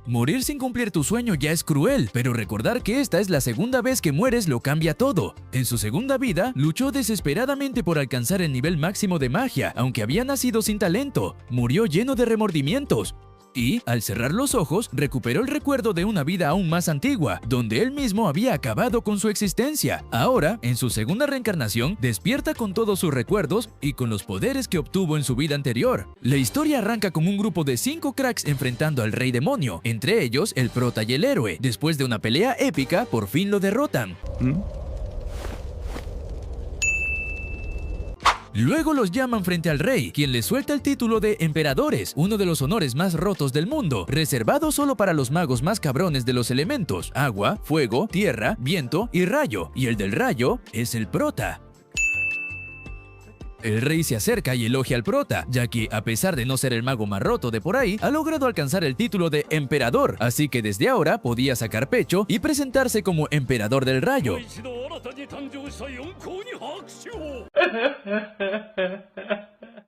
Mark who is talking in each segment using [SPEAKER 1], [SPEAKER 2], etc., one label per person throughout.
[SPEAKER 1] Morir sin cumplir tu sueño ya es cruel, pero recordar que esta es la segunda vez que mueres lo cambia todo. En su segunda vida, luchó desesperadamente por alcanzar el nivel máximo de magia, aunque había nacido sin talento. Murió lleno de remordimientos. Y, al cerrar los ojos, recuperó el recuerdo de una vida aún más antigua, donde él mismo había acabado con su existencia. Ahora, en su segunda reencarnación, despierta con todos sus recuerdos y con los poderes que obtuvo en su vida anterior. La historia arranca con un grupo de 5 cracks enfrentando al Rey Demonio, entre ellos el prota y el héroe. Después de una pelea épica, por fin lo derrotan. Luego los llaman frente al rey, quien les suelta el título de emperadores, uno de los honores más rotos del mundo, reservado solo para los magos más cabrones de los elementos: agua, fuego, tierra, viento y rayo, y el del rayo es el prota. El rey se acerca y elogia al prota, ya que, a pesar de no ser el mago más roto de por ahí, ha logrado alcanzar el título de emperador, así que desde ahora podía sacar pecho y presentarse como emperador del rayo.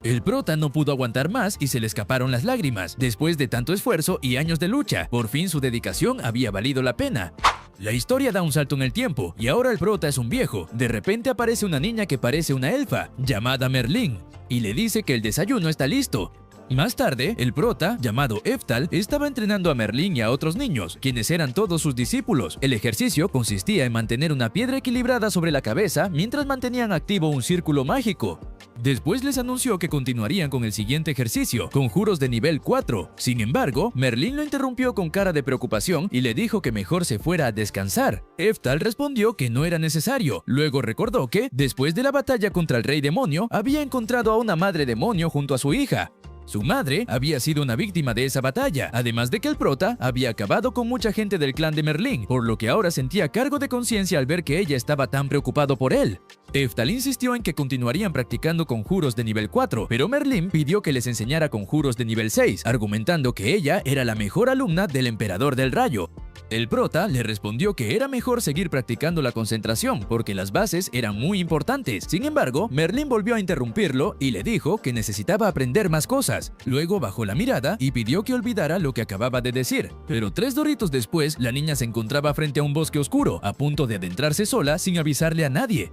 [SPEAKER 1] El prota no pudo aguantar más y se le escaparon las lágrimas. Después de tanto esfuerzo y años de lucha, por fin su dedicación había valido la pena. La historia da un salto en el tiempo, y ahora el prota es un viejo. De repente aparece una niña que parece una elfa, llamada Merlín, y le dice que el desayuno está listo. Más tarde, el prota, llamado Eftal, estaba entrenando a Merlín y a otros niños, quienes eran todos sus discípulos. El ejercicio consistía en mantener una piedra equilibrada sobre la cabeza mientras mantenían activo un círculo mágico. Después les anunció que continuarían con el siguiente ejercicio, conjuros de nivel 4. Sin embargo, Merlín lo interrumpió con cara de preocupación y le dijo que mejor se fuera a descansar. Eftal respondió que no era necesario. Luego recordó que, después de la batalla contra el Rey Demonio, había encontrado a una madre demonio junto a su hija. Su madre había sido una víctima de esa batalla, además de que el prota había acabado con mucha gente del clan de Merlín, por lo que ahora sentía cargo de conciencia al ver que ella estaba tan preocupado por él. Eftal insistió en que continuarían practicando conjuros de nivel 4, pero Merlín pidió que les enseñara conjuros de nivel 6, argumentando que ella era la mejor alumna del Emperador del Rayo. El prota le respondió que era mejor seguir practicando la concentración, porque las bases eran muy importantes. Sin embargo, Merlín volvió a interrumpirlo y le dijo que necesitaba aprender más cosas. Luego bajó la mirada y pidió que olvidara lo que acababa de decir. Pero 3 doritos después, la niña se encontraba frente a un bosque oscuro, a punto de adentrarse sola sin avisarle a nadie.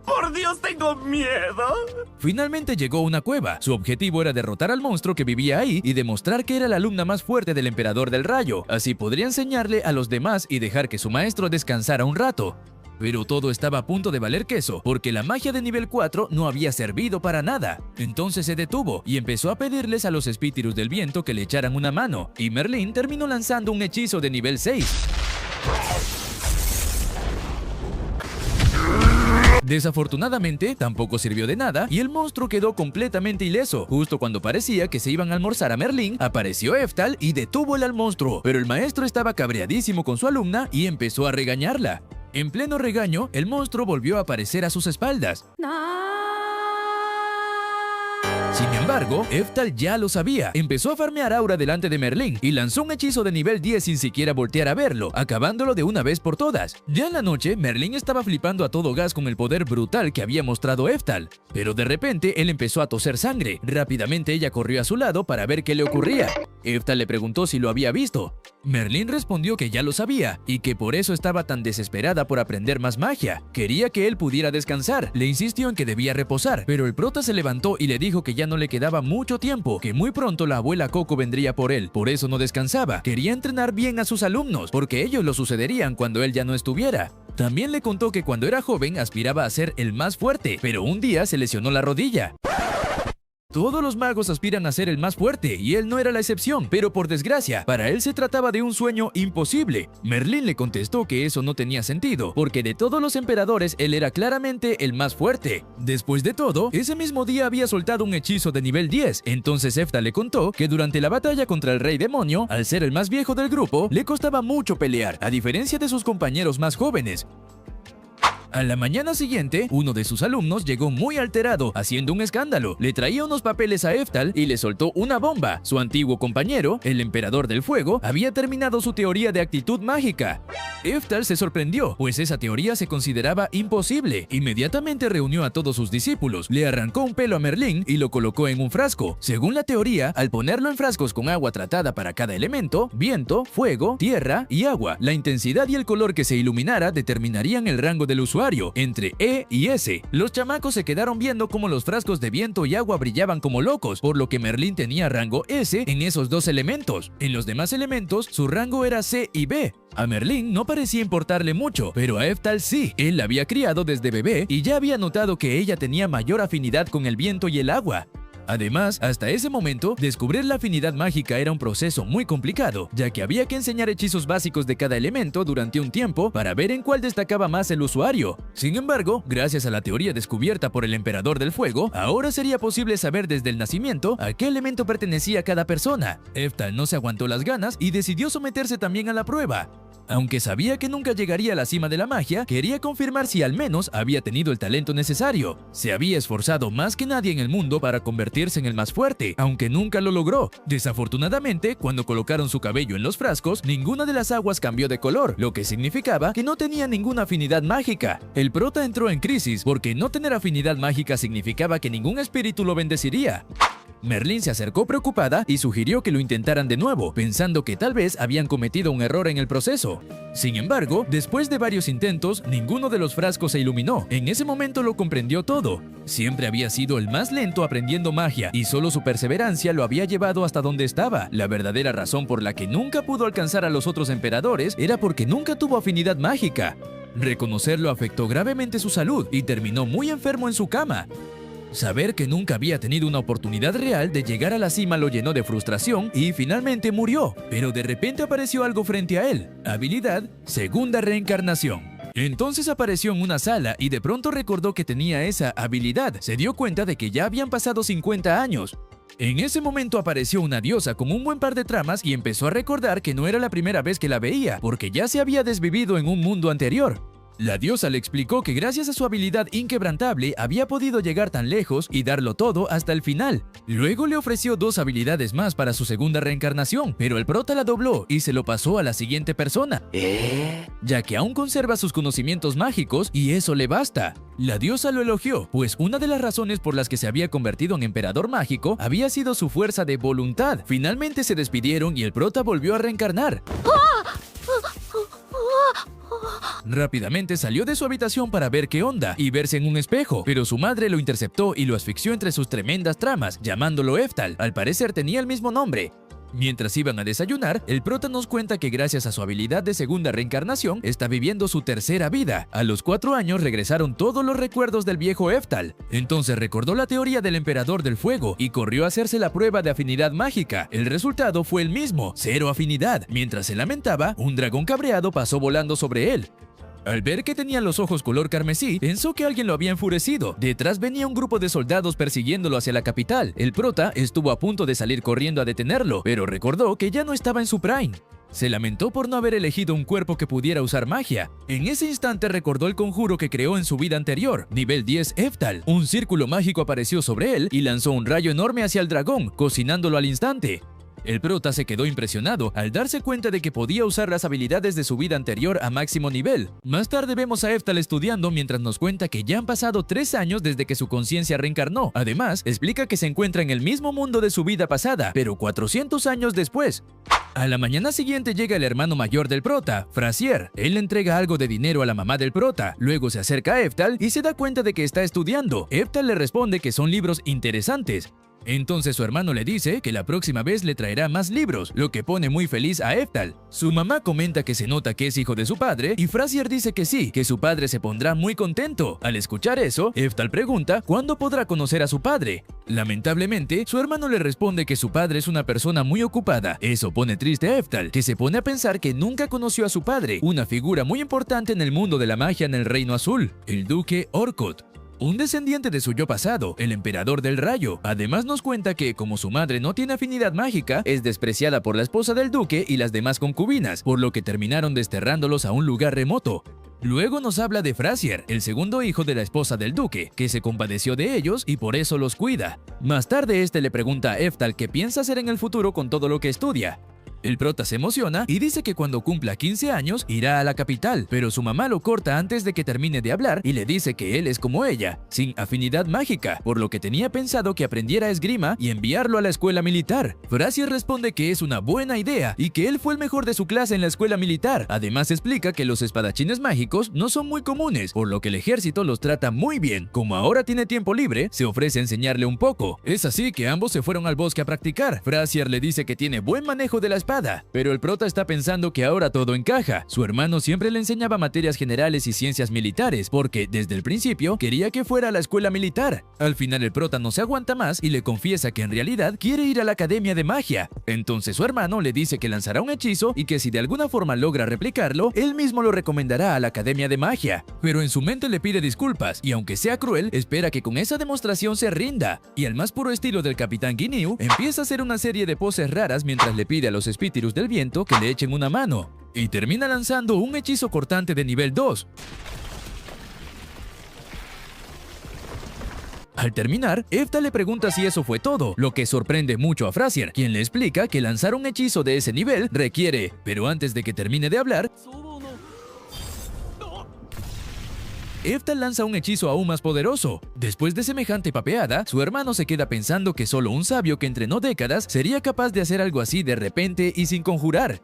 [SPEAKER 2] ¡Por Dios, tengo miedo!
[SPEAKER 1] Finalmente llegó a una cueva. Su objetivo era derrotar al monstruo que vivía ahí y demostrar que era la alumna más fuerte del Emperador del Rayo. Así podría enseñarle a los demás y dejar que su maestro descansara un rato. Pero todo estaba a punto de valer queso, porque la magia de nivel 4 no había servido para nada. Entonces se detuvo y empezó a pedirles a los espíritus del viento que le echaran una mano, y Merlín terminó lanzando un hechizo de nivel 6. Desafortunadamente, tampoco sirvió de nada y el monstruo quedó completamente ileso. Justo cuando parecía que se iban a almorzar a Merlín, apareció Eftal y detuvo al monstruo. Pero el maestro estaba cabreadísimo con su alumna y empezó a regañarla. En pleno regaño, el monstruo volvió a aparecer a sus espaldas. Sin embargo, Eftal ya lo sabía. Empezó a farmear aura delante de Merlín y lanzó un hechizo de nivel 10 sin siquiera voltear a verlo, acabándolo de una vez por todas. Ya en la noche, Merlín estaba flipando a todo gas con el poder brutal que había mostrado Eftal. Pero de repente, él empezó a toser sangre. Rápidamente ella corrió a su lado para ver qué le ocurría. Eftal le preguntó si lo había visto. Merlín respondió que ya lo sabía y que por eso estaba tan desesperada por aprender más magia. Quería que él pudiera descansar. Le insistió en que debía reposar, pero el prota se levantó y le dijo que ya no le quedaba mucho tiempo, que muy pronto la abuela Coco vendría por él. Por eso no descansaba. Quería entrenar bien a sus alumnos, porque ellos lo sucederían cuando él ya no estuviera. También le contó que cuando era joven aspiraba a ser el más fuerte, pero un día se lesionó la rodilla. Todos los magos aspiran a ser el más fuerte, y él no era la excepción, pero por desgracia, para él se trataba de un sueño imposible. Merlín le contestó que eso no tenía sentido, porque de todos los emperadores él era claramente el más fuerte. Después de todo, ese mismo día había soltado un hechizo de nivel 10, entonces Eftal le contó que durante la batalla contra el Rey Demonio, al ser el más viejo del grupo, le costaba mucho pelear, a diferencia de sus compañeros más jóvenes. A la mañana siguiente, uno de sus alumnos llegó muy alterado, haciendo un escándalo. Le traía unos papeles a Eftal y le soltó una bomba. Su antiguo compañero, el emperador del fuego, había terminado su teoría de actitud mágica. Eftal se sorprendió, pues esa teoría se consideraba imposible. Inmediatamente reunió a todos sus discípulos, le arrancó un pelo a Merlín y lo colocó en un frasco. Según la teoría, al ponerlo en frascos con agua tratada para cada elemento, viento, fuego, tierra y agua, la intensidad y el color que se iluminara determinarían el rango del usuario, entre E y S. Los chamacos se quedaron viendo cómo los frascos de viento y agua brillaban como locos, por lo que Merlín tenía rango S en esos dos elementos. En los demás elementos, su rango era C y B. A Merlín no parecía importarle mucho, pero a Eftal sí. Él la había criado desde bebé y ya había notado que ella tenía mayor afinidad con el viento y el agua. Además, hasta ese momento, descubrir la afinidad mágica era un proceso muy complicado, ya que había que enseñar hechizos básicos de cada elemento durante un tiempo para ver en cuál destacaba más el usuario. Sin embargo, gracias a la teoría descubierta por el Emperador del Fuego, ahora sería posible saber desde el nacimiento a qué elemento pertenecía cada persona. Eftal no se aguantó las ganas y decidió someterse también a la prueba. Aunque sabía que nunca llegaría a la cima de la magia, quería confirmar si al menos había tenido el talento necesario. Se había esforzado más que nadie en el mundo para convertirse en el más fuerte, aunque nunca lo logró. Desafortunadamente, cuando colocaron su cabello en los frascos, ninguna de las aguas cambió de color, lo que significaba que no tenía ninguna afinidad mágica. El prota entró en crisis porque no tener afinidad mágica significaba que ningún espíritu lo bendeciría. Merlín se acercó preocupada y sugirió que lo intentaran de nuevo, pensando que tal vez habían cometido un error en el proceso. Sin embargo, después de varios intentos, ninguno de los frascos se iluminó. En ese momento lo comprendió todo. Siempre había sido el más lento aprendiendo magia y solo su perseverancia lo había llevado hasta donde estaba. La verdadera razón por la que nunca pudo alcanzar a los otros emperadores era porque nunca tuvo afinidad mágica. Reconocerlo afectó gravemente su salud y terminó muy enfermo en su cama. Saber que nunca había tenido una oportunidad real de llegar a la cima lo llenó de frustración y finalmente murió, pero de repente apareció algo frente a él. Habilidad, segunda reencarnación. Entonces apareció en una sala y de pronto recordó que tenía esa habilidad. Se dio cuenta de que ya habían pasado 50 años. En ese momento apareció una diosa con un buen par de tramas y empezó a recordar que no era la primera vez que la veía, porque ya se había desvivido en un mundo anterior. La diosa le explicó que gracias a su habilidad inquebrantable había podido llegar tan lejos y darlo todo hasta el final. Luego le ofreció 2 habilidades más para su segunda reencarnación, pero el prota la dobló y se lo pasó a la siguiente persona, ya que aún conserva sus conocimientos mágicos y eso le basta. La diosa lo elogió, pues una de las razones por las que se había convertido en emperador mágico había sido su fuerza de voluntad. Finalmente se despidieron y el prota volvió a reencarnar. Rápidamente salió de su habitación para ver qué onda y verse en un espejo, pero su madre lo interceptó y lo asfixió entre sus tremendas tramas, llamándolo Eftal. Al parecer tenía el mismo nombre. Mientras iban a desayunar, el prota nos cuenta que gracias a su habilidad de segunda reencarnación, está viviendo su tercera vida. A los 4 años regresaron todos los recuerdos del viejo Eftal. Entonces recordó la teoría del Emperador del Fuego y corrió a hacerse la prueba de afinidad mágica. El resultado fue el mismo, 0 afinidad. Mientras se lamentaba, un dragón cabreado pasó volando sobre él. Al ver que tenía los ojos color carmesí, pensó que alguien lo había enfurecido. Detrás venía un grupo de soldados persiguiéndolo hacia la capital. El prota estuvo a punto de salir corriendo a detenerlo, pero recordó que ya no estaba en su prime. Se lamentó por no haber elegido un cuerpo que pudiera usar magia. En ese instante recordó el conjuro que creó en su vida anterior, nivel 10 Eftal. Un círculo mágico apareció sobre él y lanzó un rayo enorme hacia el dragón, cocinándolo al instante. El prota se quedó impresionado al darse cuenta de que podía usar las habilidades de su vida anterior a máximo nivel. Más tarde vemos a Eftal estudiando mientras nos cuenta que ya han pasado 3 años desde que su conciencia reencarnó. Además, explica que se encuentra en el mismo mundo de su vida pasada, pero 400 años después. A la mañana siguiente llega el hermano mayor del prota, Frazier. Él le entrega algo de dinero a la mamá del prota. Luego se acerca a Eftal y se da cuenta de que está estudiando. Eftal le responde que son libros interesantes. Entonces su hermano le dice que la próxima vez le traerá más libros, lo que pone muy feliz a Eftal. Su mamá comenta que se nota que es hijo de su padre y Frazier dice que sí, que su padre se pondrá muy contento. Al escuchar eso, Eftal pregunta cuándo podrá conocer a su padre. Lamentablemente, su hermano le responde que su padre es una persona muy ocupada. Eso pone triste a Eftal, que se pone a pensar que nunca conoció a su padre, una figura muy importante en el mundo de la magia en el Reino Azul, el duque Orkut. Un descendiente de su yo pasado, el Emperador del Rayo. Además nos cuenta que, como su madre no tiene afinidad mágica, es despreciada por la esposa del duque y las demás concubinas, por lo que terminaron desterrándolos a un lugar remoto. Luego nos habla de Frasier, el segundo hijo de la esposa del duque, que se compadeció de ellos y por eso los cuida. Más tarde este le pregunta a Eftal qué piensa hacer en el futuro con todo lo que estudia. El prota se emociona y dice que cuando cumpla 15 años irá a la capital, pero su mamá lo corta antes de que termine de hablar y le dice que él es como ella, sin afinidad mágica, por lo que tenía pensado que aprendiera esgrima y enviarlo a la escuela militar. Frasier responde que es una buena idea y que él fue el mejor de su clase en la escuela militar. Además explica que los espadachines mágicos no son muy comunes, por lo que el ejército los trata muy bien. Como ahora tiene tiempo libre, se ofrece a enseñarle un poco. Es así que ambos se fueron al bosque a practicar. Frasier le dice que tiene buen manejo de la espada, pero el prota está pensando que ahora todo encaja. Su hermano siempre le enseñaba materias generales y ciencias militares, porque desde el principio quería que fuera a la escuela militar. Al final el prota no se aguanta más y le confiesa que en realidad quiere ir a la academia de magia. Entonces su hermano le dice que lanzará un hechizo y que si de alguna forma logra replicarlo, él mismo lo recomendará a la academia de magia. Pero en su mente le pide disculpas y aunque sea cruel, espera que con esa demostración se rinda. Y al más puro estilo del Capitán Guinea, empieza a hacer una serie de poses raras mientras le pide a los espíritus del viento que le echen una mano, y termina lanzando un hechizo cortante de nivel 2. Al terminar, Eftal le pregunta si eso fue todo, lo que sorprende mucho a Frasier, quien le explica que lanzar un hechizo de ese nivel requiere, pero antes de que termine de hablar, Eftal lanza un hechizo aún más poderoso. Después de semejante papeada, su hermano se queda pensando que solo un sabio que entrenó décadas sería capaz de hacer algo así de repente y sin conjurar.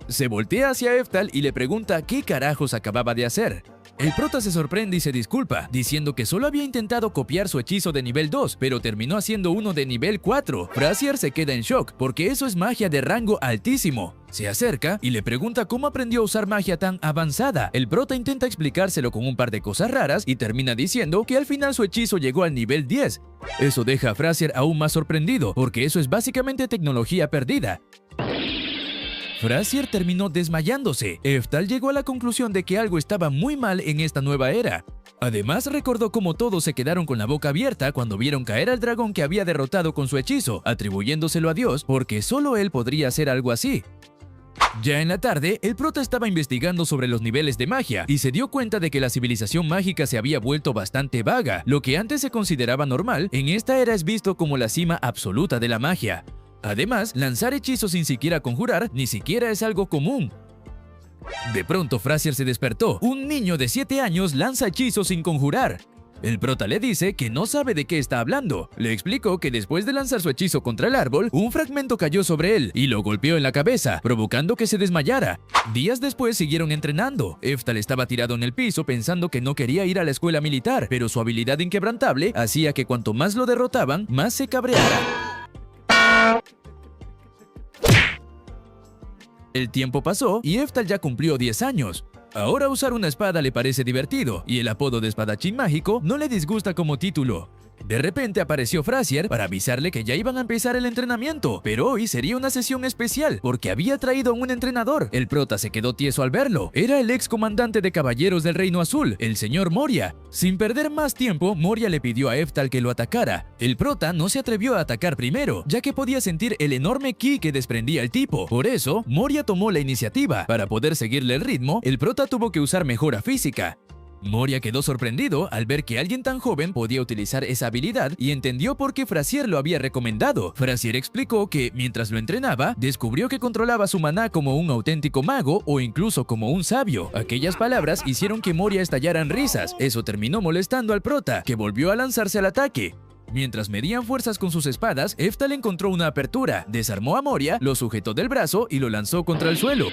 [SPEAKER 1] Se voltea hacia Eftal y le pregunta qué carajos acababa de hacer. El prota se sorprende y se disculpa, diciendo que solo había intentado copiar su hechizo de nivel 2, pero terminó haciendo uno de nivel 4. Frasier se queda en shock, porque eso es magia de rango altísimo. Se acerca y le pregunta cómo aprendió a usar magia tan avanzada. El prota intenta explicárselo con un par de cosas raras y termina diciendo que al final su hechizo llegó al nivel 10. Eso deja a Frasier aún más sorprendido, porque eso es básicamente tecnología perdida. Frasier terminó desmayándose. Eftal llegó a la conclusión de que algo estaba muy mal en esta nueva era. Además recordó cómo todos se quedaron con la boca abierta cuando vieron caer al dragón que había derrotado con su hechizo, atribuyéndoselo a Dios porque solo él podría hacer algo así. Ya en la tarde, el prota estaba investigando sobre los niveles de magia y se dio cuenta de que la civilización mágica se había vuelto bastante vaga. Lo que antes se consideraba normal, en esta era es visto como la cima absoluta de la magia. Además, lanzar hechizos sin siquiera conjurar ni siquiera es algo común. De pronto Frasier se despertó. Un niño de 7 años lanza hechizos sin conjurar. El prota le dice que no sabe de qué está hablando. Le explicó que después de lanzar su hechizo contra el árbol, un fragmento cayó sobre él y lo golpeó en la cabeza, provocando que se desmayara. Días después siguieron entrenando. Eftal estaba tirado en el piso pensando que no quería ir a la escuela militar, pero su habilidad inquebrantable hacía que cuanto más lo derrotaban, más se cabreara. El tiempo pasó y Eftal ya cumplió 10 años. Ahora usar una espada le parece divertido y el apodo de espadachín mágico no le disgusta como título. De repente apareció Frasier para avisarle que ya iban a empezar el entrenamiento, pero hoy sería una sesión especial porque había traído a un entrenador. El prota se quedó tieso al verlo. Era el ex comandante de caballeros del Reino Azul, el señor Moria. Sin perder más tiempo, Moria le pidió a Eftal que lo atacara. El prota no se atrevió a atacar primero, ya que podía sentir el enorme ki que desprendía el tipo. Por eso, Moria tomó la iniciativa. Para poder seguirle el ritmo, el prota tuvo que usar mejora física. Moria quedó sorprendido al ver que alguien tan joven podía utilizar esa habilidad y entendió por qué Frasier lo había recomendado. Frasier explicó que, mientras lo entrenaba, descubrió que controlaba su maná como un auténtico mago o incluso como un sabio. Aquellas palabras hicieron que Moria estallara en risas. Eso terminó molestando al prota, que volvió a lanzarse al ataque. Mientras medían fuerzas con sus espadas, Eftal encontró una apertura, desarmó a Moria, lo sujetó del brazo y lo lanzó contra el suelo.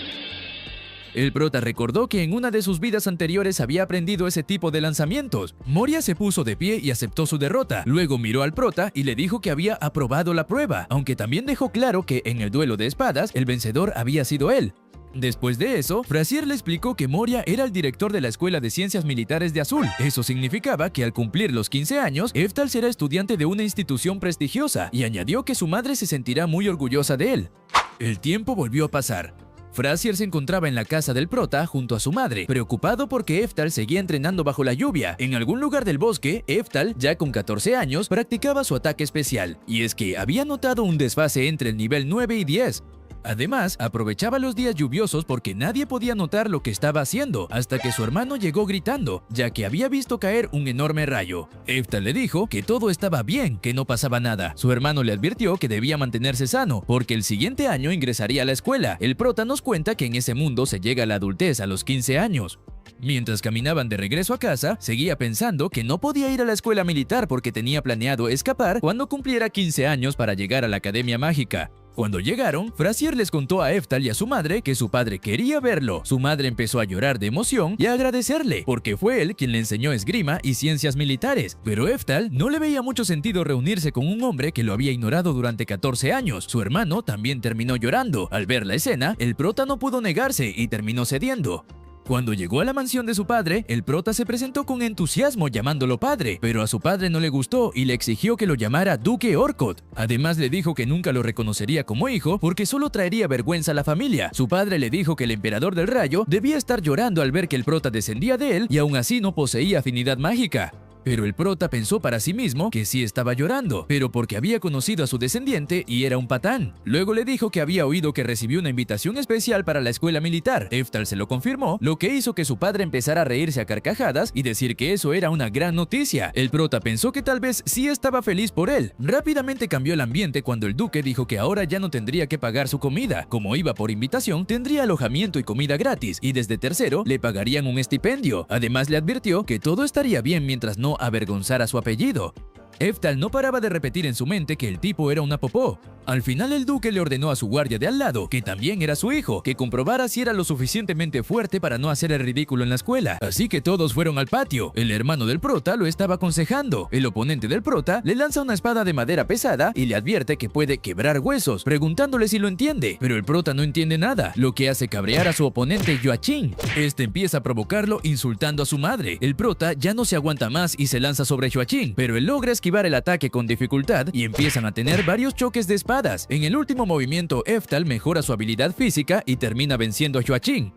[SPEAKER 1] El prota recordó que en una de sus vidas anteriores había aprendido ese tipo de lanzamientos. Moria se puso de pie y aceptó su derrota. Luego miró al prota y le dijo que había aprobado la prueba, aunque también dejó claro que en el duelo de espadas, el vencedor había sido él. Después de eso, Frasier le explicó que Moria era el director de la Escuela de Ciencias Militares de Azul. Eso significaba que al cumplir los 15 años, Eftal será estudiante de una institución prestigiosa y añadió que su madre se sentirá muy orgullosa de él. El tiempo volvió a pasar. Frasier se encontraba en la casa del prota junto a su madre, preocupado porque Eftal seguía entrenando bajo la lluvia. En algún lugar del bosque, Eftal, ya con 14 años, practicaba su ataque especial, y es que había notado un desfase entre el nivel 9 y 10. Además, aprovechaba los días lluviosos porque nadie podía notar lo que estaba haciendo, hasta que su hermano llegó gritando, ya que había visto caer un enorme rayo. Eftal le dijo que todo estaba bien, que no pasaba nada. Su hermano le advirtió que debía mantenerse sano, porque el siguiente año ingresaría a la escuela. El prota nos cuenta que en ese mundo se llega a la adultez a los 15 años. Mientras caminaban de regreso a casa, seguía pensando que no podía ir a la escuela militar porque tenía planeado escapar cuando cumpliera 15 años para llegar a la Academia Mágica. Cuando llegaron, Frasier les contó a Eftal y a su madre que su padre quería verlo. Su madre empezó a llorar de emoción y a agradecerle, porque fue él quien le enseñó esgrima y ciencias militares. Pero Eftal no le veía mucho sentido reunirse con un hombre que lo había ignorado durante 14 años. Su hermano también terminó llorando. Al ver la escena, el prota no pudo negarse y terminó cediendo. Cuando llegó a la mansión de su padre, el prota se presentó con entusiasmo llamándolo padre, pero a su padre no le gustó y le exigió que lo llamara Duque Orcot. Además le dijo que nunca lo reconocería como hijo porque solo traería vergüenza a la familia. Su padre le dijo que el emperador del rayo debía estar llorando al ver que el prota descendía de él y aún así no poseía afinidad mágica. Pero el prota pensó para sí mismo que sí estaba llorando, pero porque había conocido a su descendiente y era un patán. Luego le dijo que había oído que recibió una invitación especial para la escuela militar. Eftal se lo confirmó, lo que hizo que su padre empezara a reírse a carcajadas y decir que eso era una gran noticia. El prota pensó que tal vez sí estaba feliz por él. Rápidamente cambió el ambiente cuando el duque dijo que ahora ya no tendría que pagar su comida. Como iba por invitación, tendría alojamiento y comida gratis, y desde tercero le pagarían un estipendio. Además le advirtió que todo estaría bien mientras no avergonzara su apellido. Eftal no paraba de repetir en su mente que el tipo era una popó. Al final el duque le ordenó a su guardia de al lado, que también era su hijo, que comprobara si era lo suficientemente fuerte para no hacer el ridículo en la escuela. Así que todos fueron al patio. El hermano del prota lo estaba aconsejando. El oponente del prota le lanza una espada de madera pesada y le advierte que puede quebrar huesos, preguntándole si lo entiende. Pero el prota no entiende nada, lo que hace cabrear a su oponente Joachim. Este empieza a provocarlo insultando a su madre. El prota ya no se aguanta más y se lanza sobre Joachim, pero él logra esquivar el ataque con dificultad y empiezan a tener varios choques de espadas. En el último movimiento, Eftal mejora su habilidad física y termina venciendo a Joachim.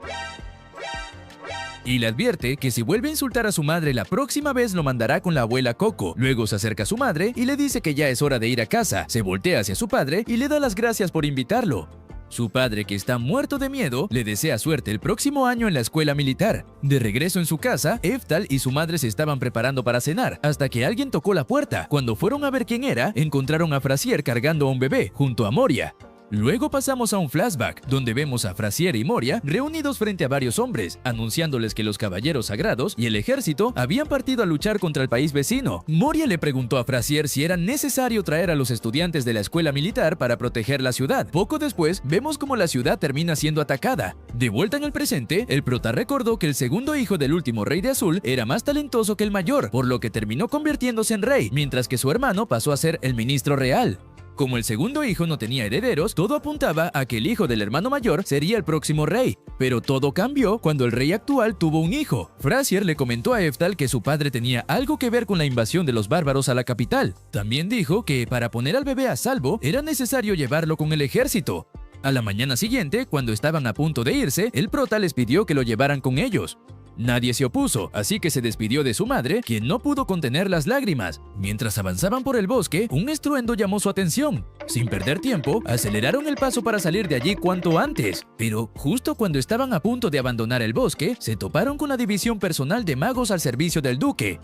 [SPEAKER 1] Y le advierte que si vuelve a insultar a su madre la próxima vez lo mandará con la abuela Coco. Luego se acerca a su madre y le dice que ya es hora de ir a casa. Se voltea hacia su padre y le da las gracias por invitarlo. Su padre, que está muerto de miedo, le desea suerte el próximo año en la escuela militar. De regreso en su casa, Eftal y su madre se estaban preparando para cenar, hasta que alguien tocó la puerta. Cuando fueron a ver quién era, encontraron a Frasier cargando a un bebé, junto a Moria. Luego pasamos a un flashback, donde vemos a Frasier y Moria reunidos frente a varios hombres, anunciándoles que los caballeros sagrados y el ejército habían partido a luchar contra el país vecino. Moria le preguntó a Frasier si era necesario traer a los estudiantes de la escuela militar para proteger la ciudad. Poco después, vemos cómo la ciudad termina siendo atacada. De vuelta en el presente, el prota recordó que el segundo hijo del último rey de Azul era más talentoso que el mayor, por lo que terminó convirtiéndose en rey, mientras que su hermano pasó a ser el ministro real. Como el segundo hijo no tenía herederos, todo apuntaba a que el hijo del hermano mayor sería el próximo rey. Pero todo cambió cuando el rey actual tuvo un hijo. Frasier le comentó a Eftal que su padre tenía algo que ver con la invasión de los bárbaros a la capital. También dijo que para poner al bebé a salvo era necesario llevarlo con el ejército. A la mañana siguiente, cuando estaban a punto de irse, el prota les pidió que lo llevaran con ellos. Nadie se opuso, así que se despidió de su madre, quien no pudo contener las lágrimas. Mientras avanzaban por el bosque, un estruendo llamó su atención. Sin perder tiempo, aceleraron el paso para salir de allí cuanto antes. Pero justo cuando estaban a punto de abandonar el bosque, se toparon con la división personal de magos al servicio del duque.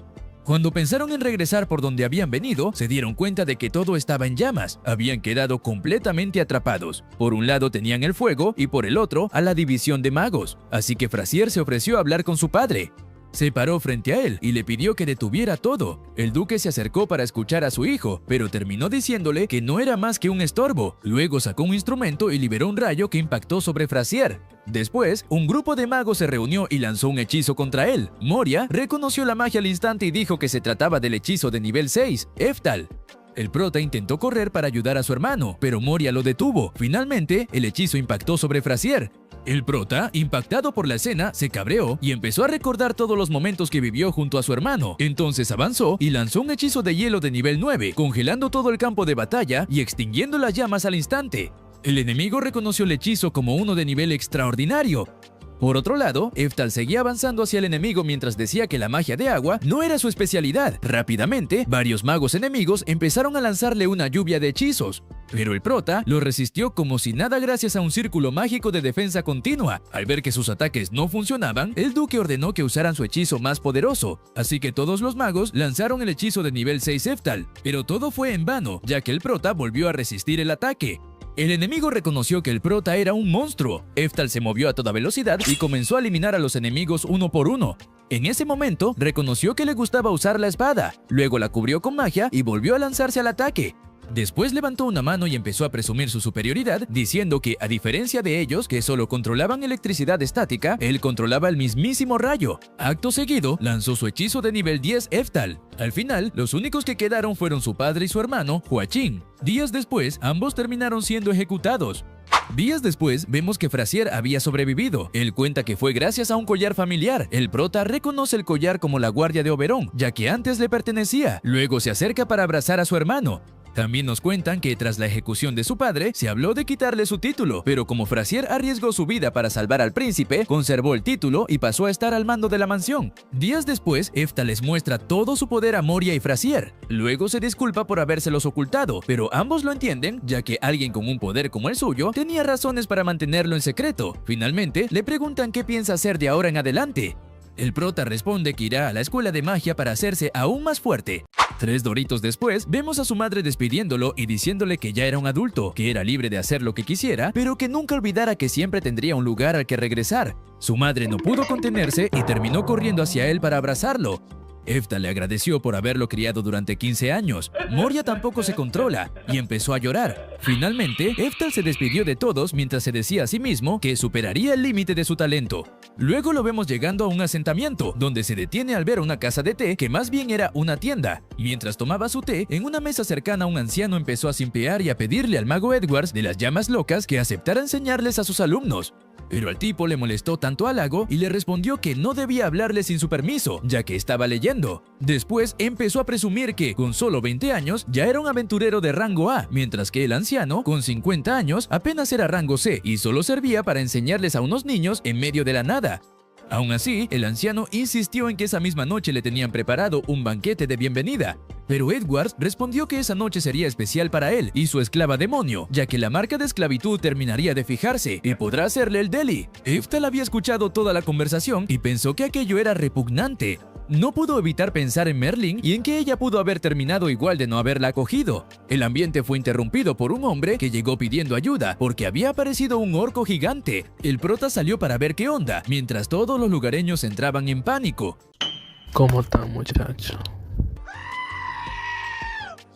[SPEAKER 1] Cuando pensaron en regresar por donde habían venido, se dieron cuenta de que todo estaba en llamas. Habían quedado completamente atrapados. Por un lado tenían el fuego y por el otro a la división de magos. Así que Frasier se ofreció a hablar con su padre. Se paró frente a él y le pidió que detuviera todo. El duque se acercó para escuchar a su hijo, pero terminó diciéndole que no era más que un estorbo. Luego sacó un instrumento y liberó un rayo que impactó sobre Frasier. Después, un grupo de magos se reunió y lanzó un hechizo contra él. Moria reconoció la magia al instante y dijo que se trataba del hechizo de nivel 6, Eftal. El prota intentó correr para ayudar a su hermano, pero Moria lo detuvo. Finalmente, el hechizo impactó sobre Frasier. El prota, impactado por la escena, se cabreó y empezó a recordar todos los momentos que vivió junto a su hermano. Entonces avanzó y lanzó un hechizo de hielo de nivel 9, congelando todo el campo de batalla y extinguiendo las llamas al instante. El enemigo reconoció el hechizo como uno de nivel extraordinario. Por otro lado, Eftal seguía avanzando hacia el enemigo mientras decía que la magia de agua no era su especialidad. Rápidamente, varios magos enemigos empezaron a lanzarle una lluvia de hechizos, pero el prota lo resistió como si nada gracias a un círculo mágico de defensa continua. Al ver que sus ataques no funcionaban, el duque ordenó que usaran su hechizo más poderoso, así que todos los magos lanzaron el hechizo de nivel 6 Eftal, pero todo fue en vano, ya que el prota volvió a resistir el ataque. El enemigo reconoció que el prota era un monstruo. Eftal se movió a toda velocidad y comenzó a eliminar a los enemigos uno por uno. En ese momento, reconoció que le gustaba usar la espada, luego la cubrió con magia y volvió a lanzarse al ataque. Después levantó una mano y empezó a presumir su superioridad, diciendo que, a diferencia de ellos, que solo controlaban electricidad estática, él controlaba el mismísimo rayo. Acto seguido, lanzó su hechizo de nivel 10 Eftal. Al final, los únicos que quedaron fueron su padre y su hermano, Huachín. Días después, ambos terminaron siendo ejecutados. Días después, vemos que Frazier había sobrevivido. Él cuenta que fue gracias a un collar familiar. El prota reconoce el collar como la guardia de Oberon, ya que antes le pertenecía. Luego se acerca para abrazar a su hermano. También nos cuentan que tras la ejecución de su padre, se habló de quitarle su título, pero como Frazier arriesgó su vida para salvar al príncipe, conservó el título y pasó a estar al mando de la mansión. Días después, Eftal les muestra todo su poder a Moria y Frazier. Luego se disculpa por habérselos ocultado, pero ambos lo entienden, ya que alguien con un poder como el suyo tenía razones para mantenerlo en secreto. Finalmente, le preguntan qué piensa hacer de ahora en adelante. El prota responde que irá a la escuela de magia para hacerse aún más fuerte. 3 doritos después, vemos a su madre despidiéndolo y diciéndole que ya era un adulto, que era libre de hacer lo que quisiera, pero que nunca olvidara que siempre tendría un lugar al que regresar. Su madre no pudo contenerse y terminó corriendo hacia él para abrazarlo. Eftal le agradeció por haberlo criado durante 15 años. Moria tampoco se controla y empezó a llorar. Finalmente, Eftal se despidió de todos mientras se decía a sí mismo que superaría el límite de su talento. Luego lo vemos llegando a un asentamiento, donde se detiene al ver una casa de té que más bien era una tienda. Mientras tomaba su té, en una mesa cercana un anciano empezó a simpear y a pedirle al mago Edwards de las llamas locas que aceptara enseñarles a sus alumnos. Pero al tipo le molestó tanto halago y le respondió que no debía hablarle sin su permiso, ya que estaba leyendo. Después empezó a presumir que, con solo 20 años, ya era un aventurero de rango A, mientras que el anciano, con 50 años, apenas era rango C y solo servía para enseñarles a unos niños en medio de la nada. Aún así, el anciano insistió en que esa misma noche le tenían preparado un banquete de bienvenida. Pero Edwards respondió que esa noche sería especial para él y su esclava demonio, ya que la marca de esclavitud terminaría de fijarse y podrá hacerle el deli. Eftal había escuchado toda la conversación y pensó que aquello era repugnante. No pudo evitar pensar en Merlin y en que ella pudo haber terminado igual de no haberla acogido. El ambiente fue interrumpido por un hombre que llegó pidiendo ayuda porque había aparecido un orco gigante. El prota salió para ver qué onda, mientras todos los lugareños entraban en pánico.
[SPEAKER 3] ¿Cómo está, muchacho?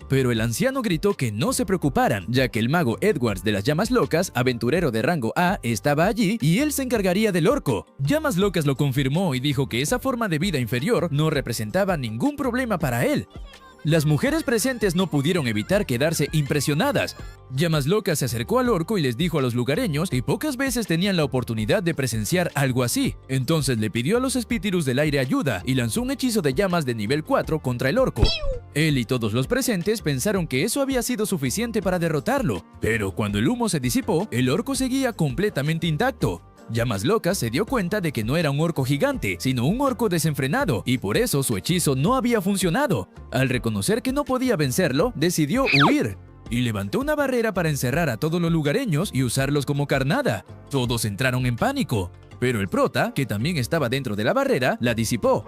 [SPEAKER 1] Pero el anciano gritó que no se preocuparan, ya que el mago Edwards de las Llamas Locas, aventurero de rango A, estaba allí y él se encargaría del orco. Llamas Locas lo confirmó y dijo que esa forma de vida inferior no representaba ningún problema para él. Las mujeres presentes no pudieron evitar quedarse impresionadas. Llamas Locas se acercó al orco y les dijo a los lugareños que pocas veces tenían la oportunidad de presenciar algo así. Entonces le pidió a los espíritus del aire ayuda y lanzó un hechizo de llamas de nivel 4 contra el orco. Él y todos los presentes pensaron que eso había sido suficiente para derrotarlo, pero cuando el humo se disipó, el orco seguía completamente intacto. Llamas Locas se dio cuenta de que no era un orco gigante, sino un orco desenfrenado, y por eso su hechizo no había funcionado. Al reconocer que no podía vencerlo, decidió huir, y levantó una barrera para encerrar a todos los lugareños y usarlos como carnada. Todos entraron en pánico, pero el prota, que también estaba dentro de la barrera, la disipó.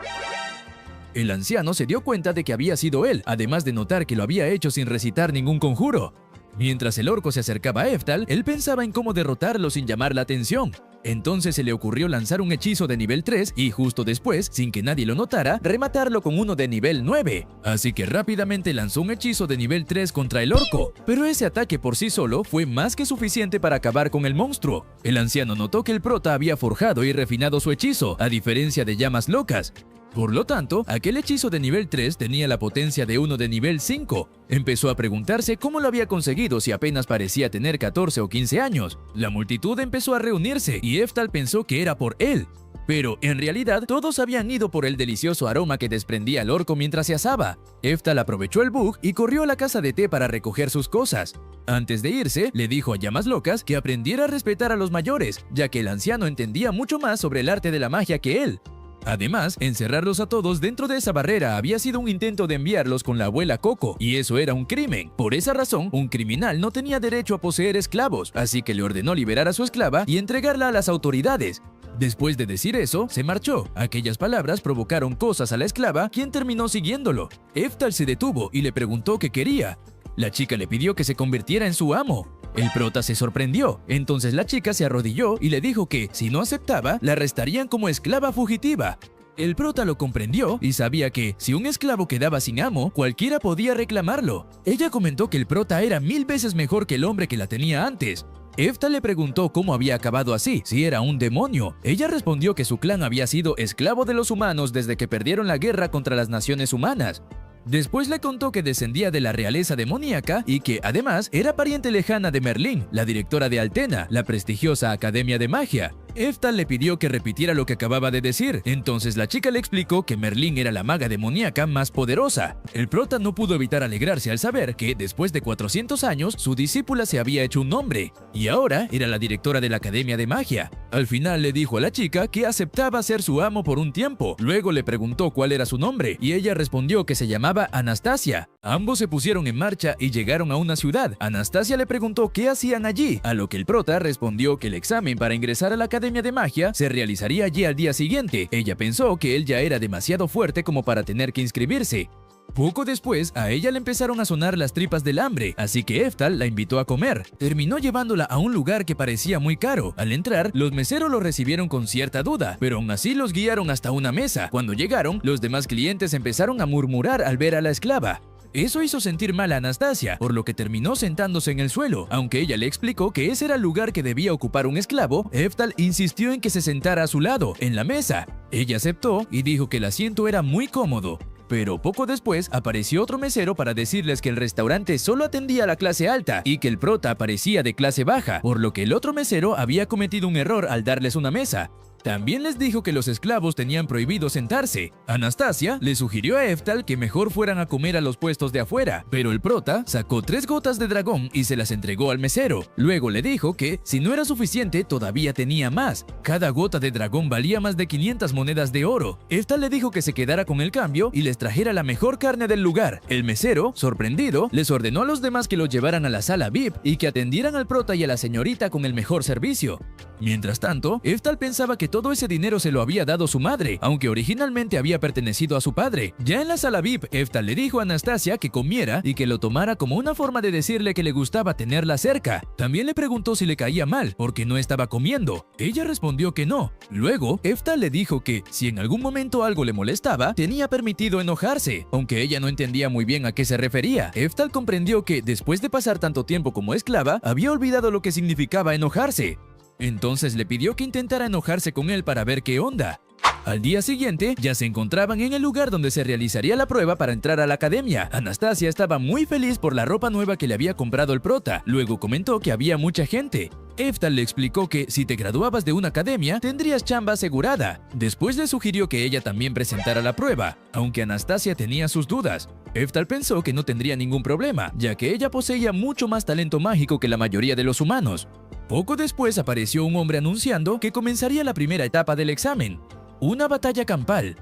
[SPEAKER 1] El anciano se dio cuenta de que había sido él, además de notar que lo había hecho sin recitar ningún conjuro. Mientras el orco se acercaba a Eftal, él pensaba en cómo derrotarlo sin llamar la atención. Entonces se le ocurrió lanzar un hechizo de nivel 3 y justo después, sin que nadie lo notara, rematarlo con uno de nivel 9. Así que rápidamente lanzó un hechizo de nivel 3 contra el orco. Pero ese ataque por sí solo fue más que suficiente para acabar con el monstruo. El anciano notó que el prota había forjado y refinado su hechizo, a diferencia de Llamas Locas. Por lo tanto, aquel hechizo de nivel 3 tenía la potencia de uno de nivel 5. Empezó a preguntarse cómo lo había conseguido si apenas parecía tener 14 o 15 años. La multitud empezó a reunirse y Eftal pensó que era por él. Pero, en realidad, todos habían ido por el delicioso aroma que desprendía el orco mientras se asaba. Eftal aprovechó el bug y corrió a la casa de té para recoger sus cosas. Antes de irse, le dijo a Llamas Locas que aprendiera a respetar a los mayores, ya que el anciano entendía mucho más sobre el arte de la magia que él. Además, encerrarlos a todos dentro de esa barrera había sido un intento de enviarlos con la abuela Coco, y eso era un crimen. Por esa razón, un criminal no tenía derecho a poseer esclavos, así que le ordenó liberar a su esclava y entregarla a las autoridades. Después de decir eso, se marchó. Aquellas palabras provocaron cosas a la esclava, quien terminó siguiéndolo. Eftal se detuvo y le preguntó qué quería. La chica le pidió que se convirtiera en su amo. El prota se sorprendió, entonces la chica se arrodilló y le dijo que, si no aceptaba, la arrestarían como esclava fugitiva. El prota lo comprendió y sabía que, si un esclavo quedaba sin amo, cualquiera podía reclamarlo. Ella comentó que el prota era 1000 veces mejor que el hombre que la tenía antes. Eftal le preguntó cómo había acabado así, si era un demonio. Ella respondió que su clan había sido esclavo de los humanos desde que perdieron la guerra contra las naciones humanas. Después le contó que descendía de la realeza demoníaca y que, además, era pariente lejana de Merlín, la directora de Altena, la prestigiosa Academia de Magia. Eftal le pidió que repitiera lo que acababa de decir, entonces la chica le explicó que Merlín era la maga demoníaca más poderosa. El prota no pudo evitar alegrarse al saber que, después de 400 años, su discípula se había hecho un nombre, y ahora era la directora de la Academia de Magia. Al final le dijo a la chica que aceptaba ser su amo por un tiempo, luego le preguntó cuál era su nombre, y ella respondió que se llamaba Anastasia. Ambos se pusieron en marcha y llegaron a una ciudad. Anastasia le preguntó qué hacían allí, a lo que el prota respondió que el examen para ingresar a la Academia de Magia se realizaría allí al día siguiente. Ella pensó que él ya era demasiado fuerte como para tener que inscribirse. Poco después, a ella le empezaron a sonar las tripas del hambre, así que Eftal la invitó a comer. Terminó llevándola a un lugar que parecía muy caro. Al entrar, los meseros lo recibieron con cierta duda, pero aún así los guiaron hasta una mesa. Cuando llegaron, los demás clientes empezaron a murmurar al ver a la esclava. Eso hizo sentir mal a Anastasia, por lo que terminó sentándose en el suelo. Aunque ella le explicó que ese era el lugar que debía ocupar un esclavo, Eftal insistió en que se sentara a su lado, en la mesa. Ella aceptó y dijo que el asiento era muy cómodo. Pero poco después apareció otro mesero para decirles que el restaurante solo atendía a la clase alta y que el prota parecía de clase baja, por lo que el otro mesero había cometido un error al darles una mesa. También les dijo que los esclavos tenían prohibido sentarse. Anastasia le sugirió a Eftal que mejor fueran a comer a los puestos de afuera, pero el prota sacó 3 gotas de dragón y se las entregó al mesero. Luego le dijo que, si no era suficiente, todavía tenía más. Cada gota de dragón valía más de 500 monedas de oro. Eftal le dijo que se quedara con el cambio y les trajera la mejor carne del lugar. El mesero, sorprendido, les ordenó a los demás que los llevaran a la sala VIP y que atendieran al prota y a la señorita con el mejor servicio. Mientras tanto, Eftal pensaba que todo ese dinero se lo había dado su madre, aunque originalmente había pertenecido a su padre. Ya en la sala VIP, Eftal le dijo a Anastasia que comiera y que lo tomara como una forma de decirle que le gustaba tenerla cerca. También le preguntó si le caía mal, porque no estaba comiendo. Ella respondió que no. Luego, Eftal le dijo que, si en algún momento algo le molestaba, tenía permitido enojarse, aunque ella no entendía muy bien a qué se refería. Eftal comprendió que, después de pasar tanto tiempo como esclava, había olvidado lo que significaba enojarse. Entonces le pidió que intentara enojarse con él para ver qué onda. Al día siguiente, ya se encontraban en el lugar donde se realizaría la prueba para entrar a la academia. Anastasia estaba muy feliz por la ropa nueva que le había comprado el prota. Luego comentó que había mucha gente. Eftal le explicó que, si te graduabas de una academia, tendrías chamba asegurada. Después le sugirió que ella también presentara la prueba, aunque Anastasia tenía sus dudas. Eftal pensó que no tendría ningún problema, ya que ella poseía mucho más talento mágico que la mayoría de los humanos. Poco después apareció un hombre anunciando que comenzaría la primera etapa del examen, una batalla campal.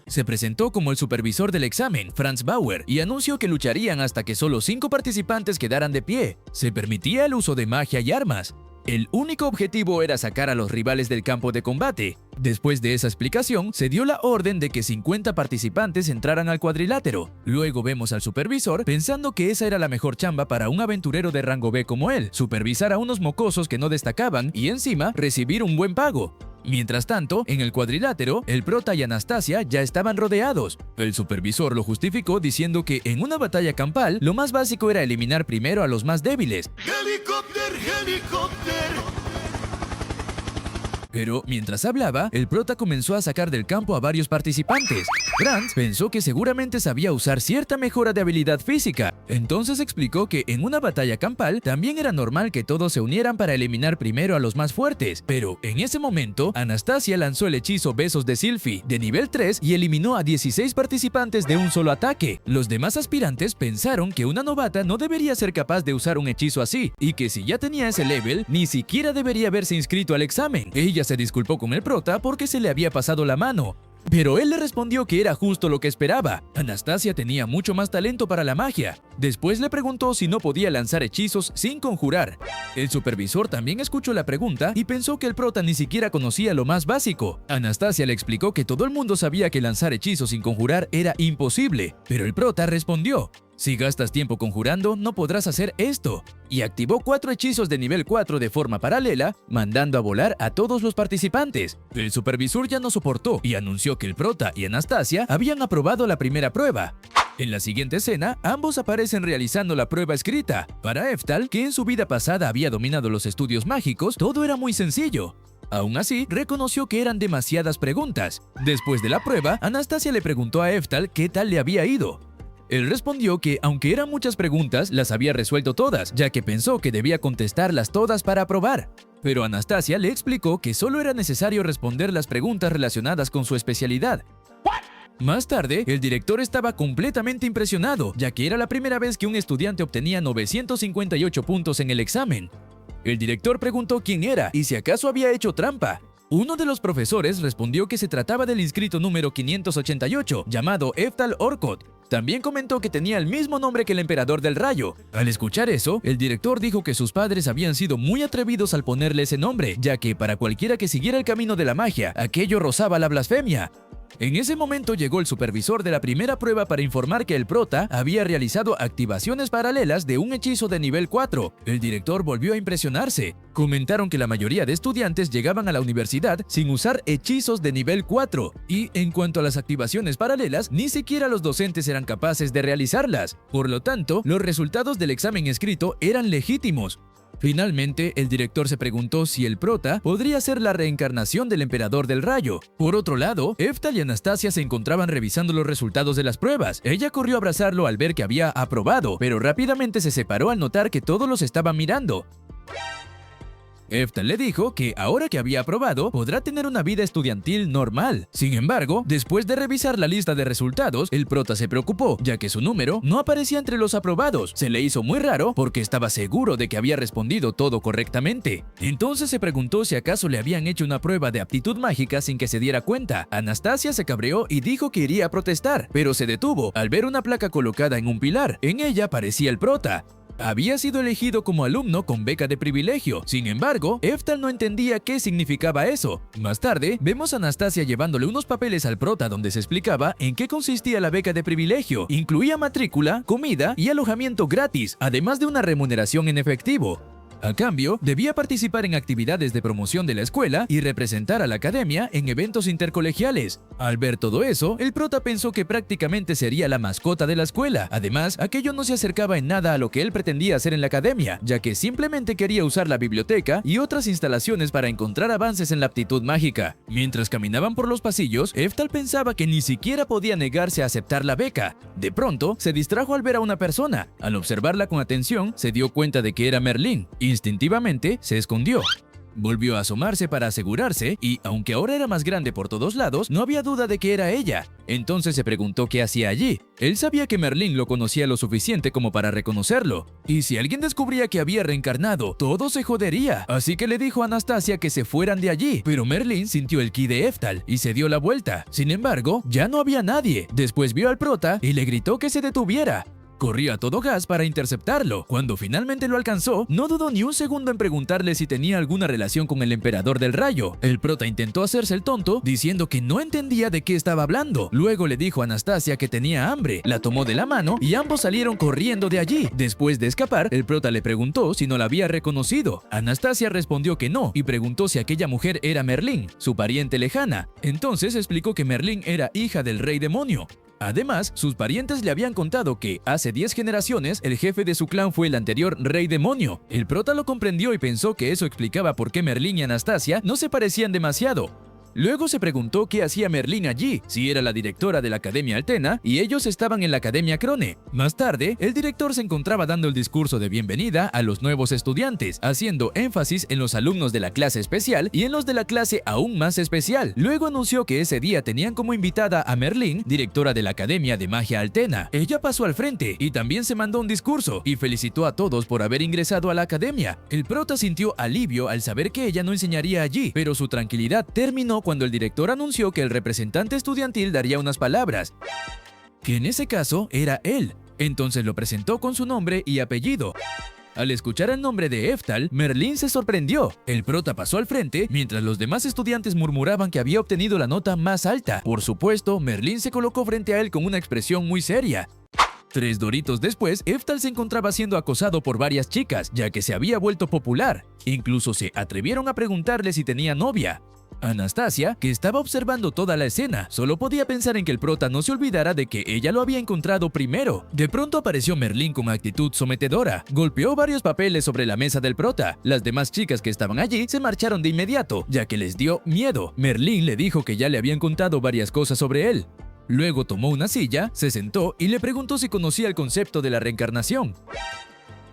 [SPEAKER 1] Se presentó como el supervisor del examen, Franz Bauer, y anunció que lucharían hasta que solo 5 participantes quedaran de pie. Se permitía el uso de magia y armas. El único objetivo era sacar a los rivales del campo de combate. Después de esa explicación, se dio la orden de que 50 participantes entraran al cuadrilátero. Luego vemos al supervisor pensando que esa era la mejor chamba para un aventurero de rango B como él, supervisar a unos mocosos que no destacaban y encima recibir un buen pago. Mientras tanto, en el cuadrilátero, el prota y Anastasia ya estaban rodeados. El supervisor lo justificó diciendo que en una batalla campal, lo más básico era eliminar primero a los más débiles.
[SPEAKER 2] ¡Helicóptero, helicóptero!
[SPEAKER 1] Pero mientras hablaba, el prota comenzó a sacar del campo a varios participantes. Grant pensó que seguramente sabía usar cierta mejora de habilidad física. Entonces explicó que en una batalla campal también era normal que todos se unieran para eliminar primero a los más fuertes. Pero en ese momento, Anastasia lanzó el hechizo Besos de Sylphie de nivel 3 y eliminó a 16 participantes de un solo ataque. Los demás aspirantes pensaron que una novata no debería ser capaz de usar un hechizo así, y que si ya tenía ese level, ni siquiera debería haberse inscrito al examen. Ella se disculpó con el prota porque se le había pasado la mano, pero él le respondió que era justo lo que esperaba. Anastasia tenía mucho más talento para la magia. Después le preguntó si no podía lanzar hechizos sin conjurar. El supervisor también escuchó la pregunta y pensó que el prota ni siquiera conocía lo más básico. Anastasia le explicó que todo el mundo sabía que lanzar hechizos sin conjurar era imposible, pero el prota respondió: si gastas tiempo conjurando, no podrás hacer esto. Y activó 4 hechizos de nivel 4 de forma paralela, mandando a volar a todos los participantes. El supervisor ya no soportó y anunció que el prota y Anastasia habían aprobado la primera prueba. En la siguiente escena, ambos aparecen realizando la prueba escrita. Para Eftal, que en su vida pasada había dominado los estudios mágicos, todo era muy sencillo. Aún así, reconoció que eran demasiadas preguntas. Después de la prueba, Anastasia le preguntó a Eftal qué tal le había ido. Él respondió que, aunque eran muchas preguntas, las había resuelto todas, ya que pensó que debía contestarlas todas para aprobar. Pero Anastasia le explicó que solo era necesario responder las preguntas relacionadas con su especialidad. Más tarde, el director estaba completamente impresionado, ya que era la primera vez que un estudiante obtenía 958 puntos en el examen. El director preguntó quién era y si acaso había hecho trampa. Uno de los profesores respondió que se trataba del inscrito número 588, llamado Eftal Orcott. También comentó que tenía el mismo nombre que el Emperador del Rayo. Al escuchar eso, el director dijo que sus padres habían sido muy atrevidos al ponerle ese nombre, ya que para cualquiera que siguiera el camino de la magia, aquello rozaba la blasfemia. En ese momento llegó el supervisor de la primera prueba para informar que el prota había realizado activaciones paralelas de un hechizo de nivel 4. El director volvió a impresionarse. Comentaron que la mayoría de estudiantes llegaban a la universidad sin usar hechizos de nivel 4. Y en cuanto a las activaciones paralelas, ni siquiera los docentes eran capaces de realizarlas. Por lo tanto, los resultados del examen escrito eran legítimos. Finalmente, el director se preguntó si el prota podría ser la reencarnación del Emperador del Rayo. Por otro lado, Eftal y Anastasia se encontraban revisando los resultados de las pruebas. Ella corrió a abrazarlo al ver que había aprobado, pero rápidamente se separó al notar que todos los estaban mirando. Eftal le dijo que ahora que había aprobado, podrá tener una vida estudiantil normal. Sin embargo, después de revisar la lista de resultados, el prota se preocupó, ya que su número no aparecía entre los aprobados. Se le hizo muy raro porque estaba seguro de que había respondido todo correctamente. Entonces se preguntó si acaso le habían hecho una prueba de aptitud mágica sin que se diera cuenta. Anastasia se cabreó y dijo que iría a protestar, pero se detuvo al ver una placa colocada en un pilar. En ella aparecía el prota. Había sido elegido como alumno con beca de privilegio. Sin embargo, Eftal no entendía qué significaba eso. Más tarde, vemos a Anastasia llevándole unos papeles al prota donde se explicaba en qué consistía la beca de privilegio. Incluía matrícula, comida y alojamiento gratis, además de una remuneración en efectivo. A cambio, debía participar en actividades de promoción de la escuela y representar a la academia en eventos intercolegiales. Al ver todo eso, el prota pensó que prácticamente sería la mascota de la escuela. Además, aquello no se acercaba en nada a lo que él pretendía hacer en la academia, ya que simplemente quería usar la biblioteca y otras instalaciones para encontrar avances en la aptitud mágica. Mientras caminaban por los pasillos, Eftal pensaba que ni siquiera podía negarse a aceptar la beca. De pronto, se distrajo al ver a una persona. Al observarla con atención, se dio cuenta de que era Merlín. Instintivamente, se escondió. Volvió a asomarse para asegurarse y, aunque ahora era más grande por todos lados, no había duda de que era ella. Entonces se preguntó qué hacía allí. Él sabía que Merlín lo conocía lo suficiente como para reconocerlo. Y si alguien descubría que había reencarnado, todo se jodería. Así que le dijo a Anastasia que se fueran de allí. Pero Merlín sintió el ki de Eftal y se dio la vuelta. Sin embargo, ya no había nadie. Después vio al prota y le gritó que se detuviera. Corrió a todo gas para interceptarlo. Cuando finalmente lo alcanzó, no dudó ni un segundo en preguntarle si tenía alguna relación con el Emperador del Rayo. El prota intentó hacerse el tonto, diciendo que no entendía de qué estaba hablando. Luego le dijo a Anastasia que tenía hambre, la tomó de la mano y ambos salieron corriendo de allí. Después de escapar, el prota le preguntó si no la había reconocido. Anastasia respondió que no y preguntó si aquella mujer era Merlín, su pariente lejana. Entonces explicó que Merlín era hija del Rey Demonio. Además, sus parientes le habían contado que, hace 10 generaciones, el jefe de su clan fue el anterior Rey Demonio. El prota lo comprendió y pensó que eso explicaba por qué Merlín y Anastasia no se parecían demasiado. Luego se preguntó qué hacía Merlín allí, si era la directora de la Academia Altena y ellos estaban en la Academia Crone. Más tarde, el director se encontraba dando el discurso de bienvenida a los nuevos estudiantes, haciendo énfasis en los alumnos de la clase especial y en los de la clase aún más especial. Luego anunció que ese día tenían como invitada a Merlín, directora de la Academia de Magia Altena. Ella pasó al frente y también se mandó un discurso y felicitó a todos por haber ingresado a la academia. El prota sintió alivio al saber que ella no enseñaría allí, pero su tranquilidad terminó cuando el director anunció que el representante estudiantil daría unas palabras, que en ese caso era él. Entonces lo presentó con su nombre y apellido. Al escuchar el nombre de Eftal, Merlín se sorprendió. El prota pasó al frente, mientras los demás estudiantes murmuraban que había obtenido la nota más alta. Por supuesto, Merlín se colocó frente a él con una expresión muy seria. 3 doritos después, Eftal se encontraba siendo acosado por varias chicas, ya que se había vuelto popular. Incluso se atrevieron a preguntarle si tenía novia. Anastasia, que estaba observando toda la escena, solo podía pensar en que el prota no se olvidara de que ella lo había encontrado primero. De pronto apareció Merlín con actitud sometedora. Golpeó varios papeles sobre la mesa del prota. Las demás chicas que estaban allí se marcharon de inmediato, ya que les dio miedo. Merlín le dijo que ya le habían contado varias cosas sobre él. Luego tomó una silla, se sentó y le preguntó si conocía el concepto de la reencarnación.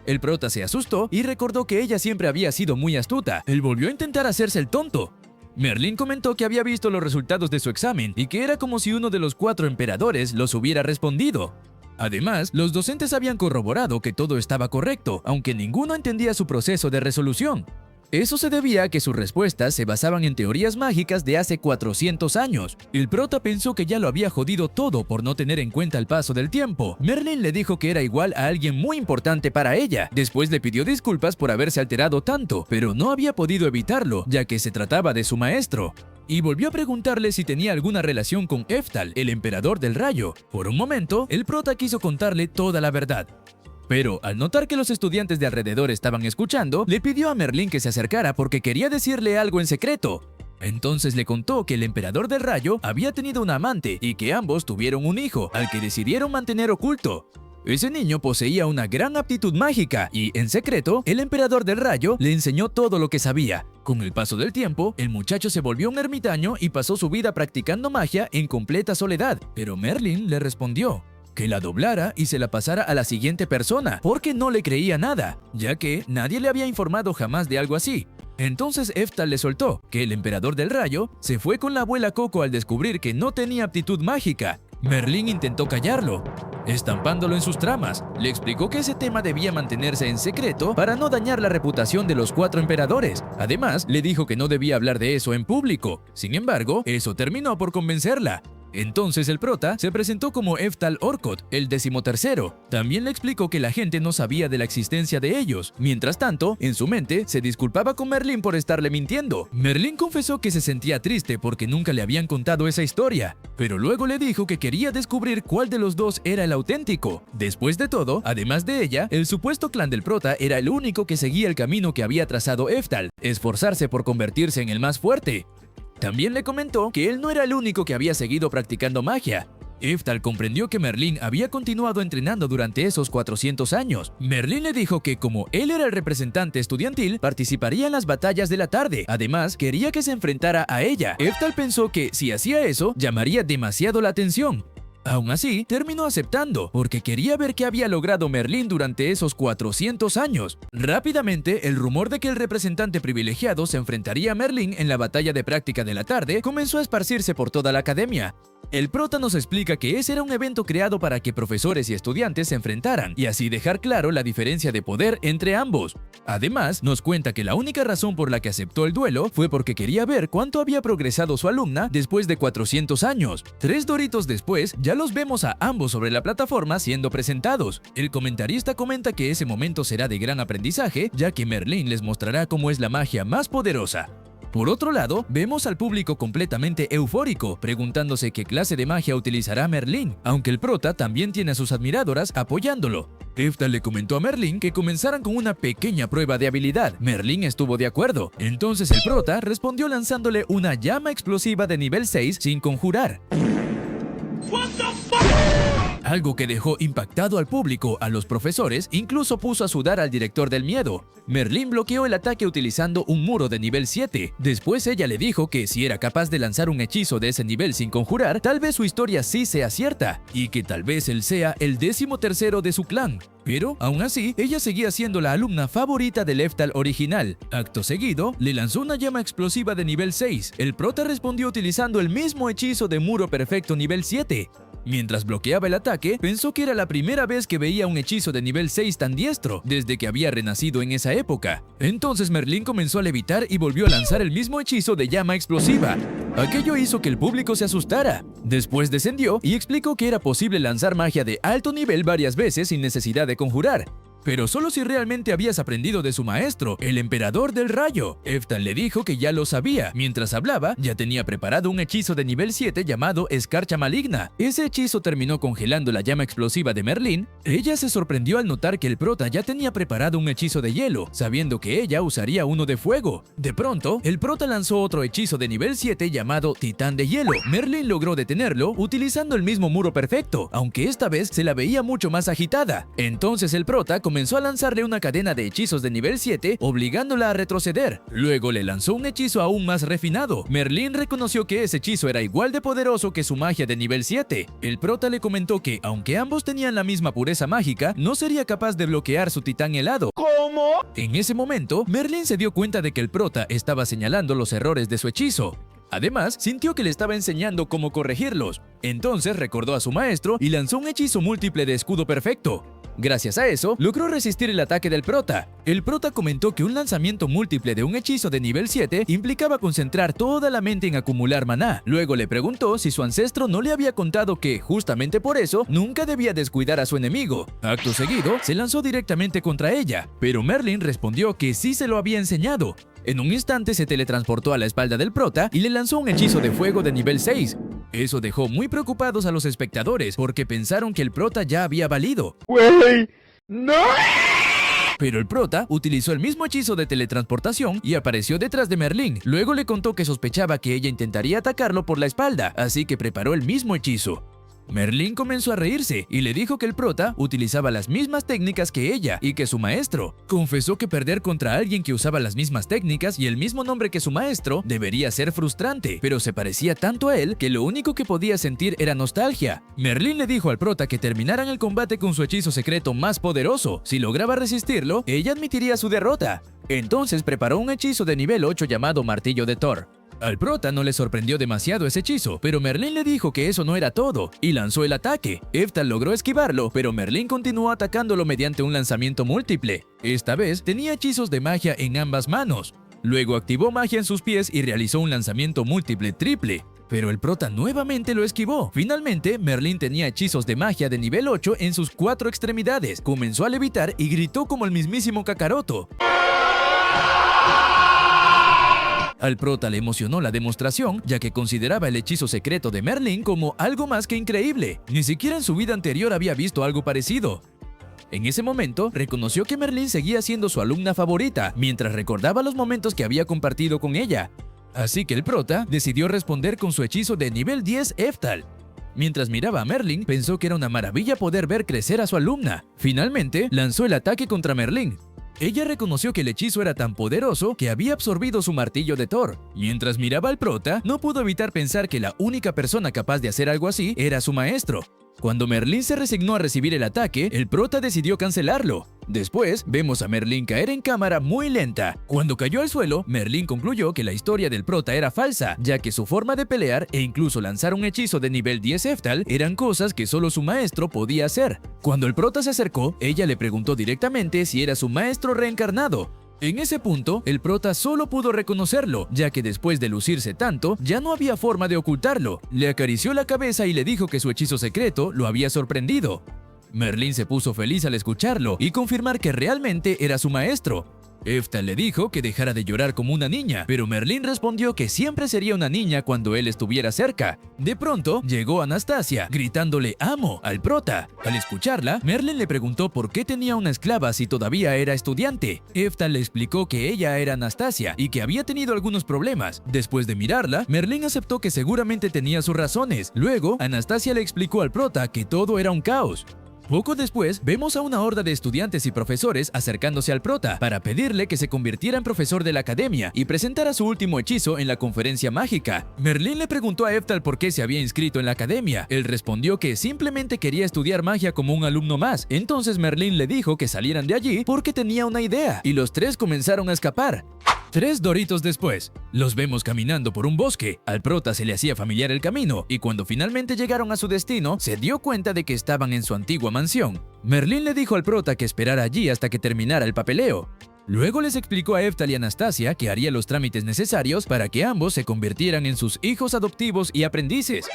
[SPEAKER 1] El prota se asustó y recordó que ella siempre había sido muy astuta. Él volvió a intentar hacerse el tonto. Merlín comentó que había visto los resultados de su examen y que era como si uno de los 4 emperadores los hubiera respondido. Además, los docentes habían corroborado que todo estaba correcto, aunque ninguno entendía su proceso de resolución. Eso se debía a que sus respuestas se basaban en teorías mágicas de hace 400 años. El prota pensó que ya lo había jodido todo por no tener en cuenta el paso del tiempo. Merlín le dijo que era igual a alguien muy importante para ella. Después le pidió disculpas por haberse alterado tanto, pero no había podido evitarlo, ya que se trataba de su maestro. Y volvió a preguntarle si tenía alguna relación con Eftal, el emperador del rayo. Por un momento, el prota quiso contarle toda la verdad. Pero, al notar que los estudiantes de alrededor estaban escuchando, le pidió a Merlín que se acercara porque quería decirle algo en secreto. Entonces le contó que el emperador del rayo había tenido una amante y que ambos tuvieron un hijo, al que decidieron mantener oculto. Ese niño poseía una gran aptitud mágica y, en secreto, el emperador del rayo le enseñó todo lo que sabía. Con el paso del tiempo, el muchacho se volvió un ermitaño y pasó su vida practicando magia en completa soledad. Pero Merlín le respondió que la doblara y se la pasara a la siguiente persona, porque no le creía nada, ya que nadie le había informado jamás de algo así. Entonces Eftal le soltó que el emperador del rayo se fue con la abuela Coco al descubrir que no tenía aptitud mágica. Merlín intentó callarlo, estampándolo en sus tramas. Le explicó que ese tema debía mantenerse en secreto para no dañar la reputación de los 4 emperadores. Además, le dijo que no debía hablar de eso en público. Sin embargo, eso terminó por convencerla. Entonces el prota se presentó como Eftal Orcot, el 13º. También le explicó que la gente no sabía de la existencia de ellos. Mientras tanto, en su mente, se disculpaba con Merlín por estarle mintiendo. Merlín confesó que se sentía triste porque nunca le habían contado esa historia, pero luego le dijo que quería descubrir cuál de los dos era el auténtico. Después de todo, además de ella, el supuesto clan del prota era el único que seguía el camino que había trazado Eftal, esforzarse por convertirse en el más fuerte. También le comentó que él no era el único que había seguido practicando magia. Eftal comprendió que Merlín había continuado entrenando durante esos 400 años. Merlín le dijo que como él era el representante estudiantil, participaría en las batallas de la tarde. Además, quería que se enfrentara a ella. Eftal pensó que si hacía eso, llamaría demasiado la atención. Aún así, terminó aceptando, porque quería ver qué había logrado Merlín durante esos 400 años. Rápidamente, el rumor de que el representante privilegiado se enfrentaría a Merlín en la batalla de práctica de la tarde comenzó a esparcirse por toda la academia. El prota nos explica que ese era un evento creado para que profesores y estudiantes se enfrentaran, y así dejar claro la diferencia de poder entre ambos. Además, nos cuenta que la única razón por la que aceptó el duelo fue porque quería ver cuánto había progresado su alumna después de 400 años. 3 doritos después, ya los vemos a ambos sobre la plataforma siendo presentados. El comentarista comenta que ese momento será de gran aprendizaje, ya que Merlín les mostrará cómo es la magia más poderosa. Por otro lado, vemos al público completamente eufórico, preguntándose qué clase de magia utilizará Merlín, aunque el prota también tiene a sus admiradoras apoyándolo. Eftal le comentó a Merlín que comenzaran con una pequeña prueba de habilidad. Merlín estuvo de acuerdo. Entonces el prota respondió lanzándole una llama explosiva de nivel 6 sin conjurar.
[SPEAKER 2] What the fuck?
[SPEAKER 1] algo que dejó impactado al público, a los profesores, incluso puso a sudar al director del miedo. Merlín bloqueó el ataque utilizando un muro de nivel 7. Después ella le dijo que si era capaz de lanzar un hechizo de ese nivel sin conjurar, tal vez su historia sí sea cierta, y que tal vez él sea el 13º de su clan. Pero, aún así, ella seguía siendo la alumna favorita del Eftal original. Acto seguido, le lanzó una llama explosiva de nivel 6. El prota respondió utilizando el mismo hechizo de muro perfecto nivel 7. Mientras bloqueaba el ataque, pensó que era la primera vez que veía un hechizo de nivel 6 tan diestro, desde que había renacido en esa época. Entonces Merlín comenzó a levitar y volvió a lanzar el mismo hechizo de llama explosiva. Aquello hizo que el público se asustara. Después descendió y explicó que era posible lanzar magia de alto nivel varias veces sin necesidad de conjurar. Pero solo si realmente habías aprendido de su maestro, el Emperador del Rayo. Eftal le dijo que ya lo sabía. Mientras hablaba, ya tenía preparado un hechizo de nivel 7 llamado Escarcha Maligna. Ese hechizo terminó congelando la llama explosiva de Merlín. Ella se sorprendió al notar que el prota ya tenía preparado un hechizo de hielo, sabiendo que ella usaría uno de fuego. De pronto, el prota lanzó otro hechizo de nivel 7 llamado Titán de Hielo. Merlín logró detenerlo utilizando el mismo muro perfecto, aunque esta vez se la veía mucho más agitada. Entonces el prota comenzó a lanzarle una cadena de hechizos de nivel 7, obligándola a retroceder. Luego le lanzó un hechizo aún más refinado. Merlín reconoció que ese hechizo era igual de poderoso que su magia de nivel 7. El prota le comentó que, aunque ambos tenían la misma pureza mágica, no sería capaz de bloquear su titán helado.
[SPEAKER 2] ¿Cómo?
[SPEAKER 1] En ese momento, Merlín se dio cuenta de que el prota estaba señalando los errores de su hechizo. Además, sintió que le estaba enseñando cómo corregirlos. Entonces recordó a su maestro y lanzó un hechizo múltiple de escudo perfecto. Gracias a eso, logró resistir el ataque del prota. El prota comentó que un lanzamiento múltiple de un hechizo de nivel 7 implicaba concentrar toda la mente en acumular maná. Luego le preguntó si su ancestro no le había contado que, justamente por eso, nunca debía descuidar a su enemigo. Acto seguido, se lanzó directamente contra ella, pero Merlín respondió que sí se lo había enseñado. En un instante se teletransportó a la espalda del prota y le lanzó un hechizo de fuego de nivel 6. Eso dejó muy preocupados a los espectadores porque pensaron que el prota ya había valido.
[SPEAKER 2] ¡Güey! ¡No!
[SPEAKER 1] Pero el prota utilizó el mismo hechizo de teletransportación y apareció detrás de Merlín. Luego le contó que sospechaba que ella intentaría atacarlo por la espalda, así que preparó el mismo hechizo. Merlín comenzó a reírse y le dijo que el prota utilizaba las mismas técnicas que ella y que su maestro. Confesó que perder contra alguien que usaba las mismas técnicas y el mismo nombre que su maestro debería ser frustrante, pero se parecía tanto a él que lo único que podía sentir era nostalgia. Merlín le dijo al prota que terminaran el combate con su hechizo secreto más poderoso. Si lograba resistirlo, ella admitiría su derrota. Entonces preparó un hechizo de nivel 8 llamado Martillo de Thor. Al prota no le sorprendió demasiado ese hechizo, pero Merlín le dijo que eso no era todo, y lanzó el ataque. Eftal logró esquivarlo, pero Merlín continuó atacándolo mediante un lanzamiento múltiple. Esta vez tenía hechizos de magia en ambas manos. Luego activó magia en sus pies y realizó un lanzamiento múltiple triple. Pero el prota nuevamente lo esquivó. Finalmente, Merlín tenía hechizos de magia de nivel 8 en sus 4 extremidades. Comenzó a levitar y gritó como el mismísimo Kakaroto. Al prota le emocionó la demostración, ya que consideraba el hechizo secreto de Merlín como algo más que increíble. Ni siquiera en su vida anterior había visto algo parecido. En ese momento, reconoció que Merlín seguía siendo su alumna favorita, mientras recordaba los momentos que había compartido con ella. Así que el prota decidió responder con su hechizo de nivel 10 Eftal. Mientras miraba a Merlín, pensó que era una maravilla poder ver crecer a su alumna. Finalmente, lanzó el ataque contra Merlín. Ella reconoció que el hechizo era tan poderoso que había absorbido su martillo de Thor. Mientras miraba al prota, no pudo evitar pensar que la única persona capaz de hacer algo así era su maestro. Cuando Merlín se resignó a recibir el ataque, el prota decidió cancelarlo. Después, vemos a Merlín caer en cámara muy lenta. Cuando cayó al suelo, Merlín concluyó que la historia del prota era falsa, ya que su forma de pelear e incluso lanzar un hechizo de nivel 10 Eftal eran cosas que solo su maestro podía hacer. Cuando el prota se acercó, ella le preguntó directamente si era su maestro reencarnado. En ese punto, el prota solo pudo reconocerlo, ya que después de lucirse tanto, ya no había forma de ocultarlo. Le acarició la cabeza y le dijo que su hechizo secreto lo había sorprendido. Merlín se puso feliz al escucharlo y confirmar que realmente era su maestro. Eftal le dijo que dejara de llorar como una niña, pero Merlín respondió que siempre sería una niña cuando él estuviera cerca. De pronto, llegó Anastasia, gritándole "amo" al prota. Al escucharla, Merlín le preguntó por qué tenía una esclava si todavía era estudiante. Eftal le explicó que ella era Anastasia y que había tenido algunos problemas. Después de mirarla, Merlín aceptó que seguramente tenía sus razones. Luego, Anastasia le explicó al prota que todo era un caos. Poco después, vemos a una horda de estudiantes y profesores acercándose al prota para pedirle que se convirtiera en profesor de la academia y presentara su último hechizo en la conferencia mágica. Merlín le preguntó a Eftal por qué se había inscrito en la academia. Él respondió que simplemente quería estudiar magia como un alumno más. Entonces Merlín le dijo que salieran de allí porque tenía una idea, y los tres comenzaron a escapar. 3 doritos después, los vemos caminando por un bosque. Al prota se le hacía familiar el camino, y cuando finalmente llegaron a su destino, se dio cuenta de que estaban en su antigua mansión. Merlín le dijo al prota que esperara allí hasta que terminara el papeleo. Luego les explicó a Eftal y Anastasia que haría los trámites necesarios para que ambos se convirtieran en sus hijos adoptivos y aprendices.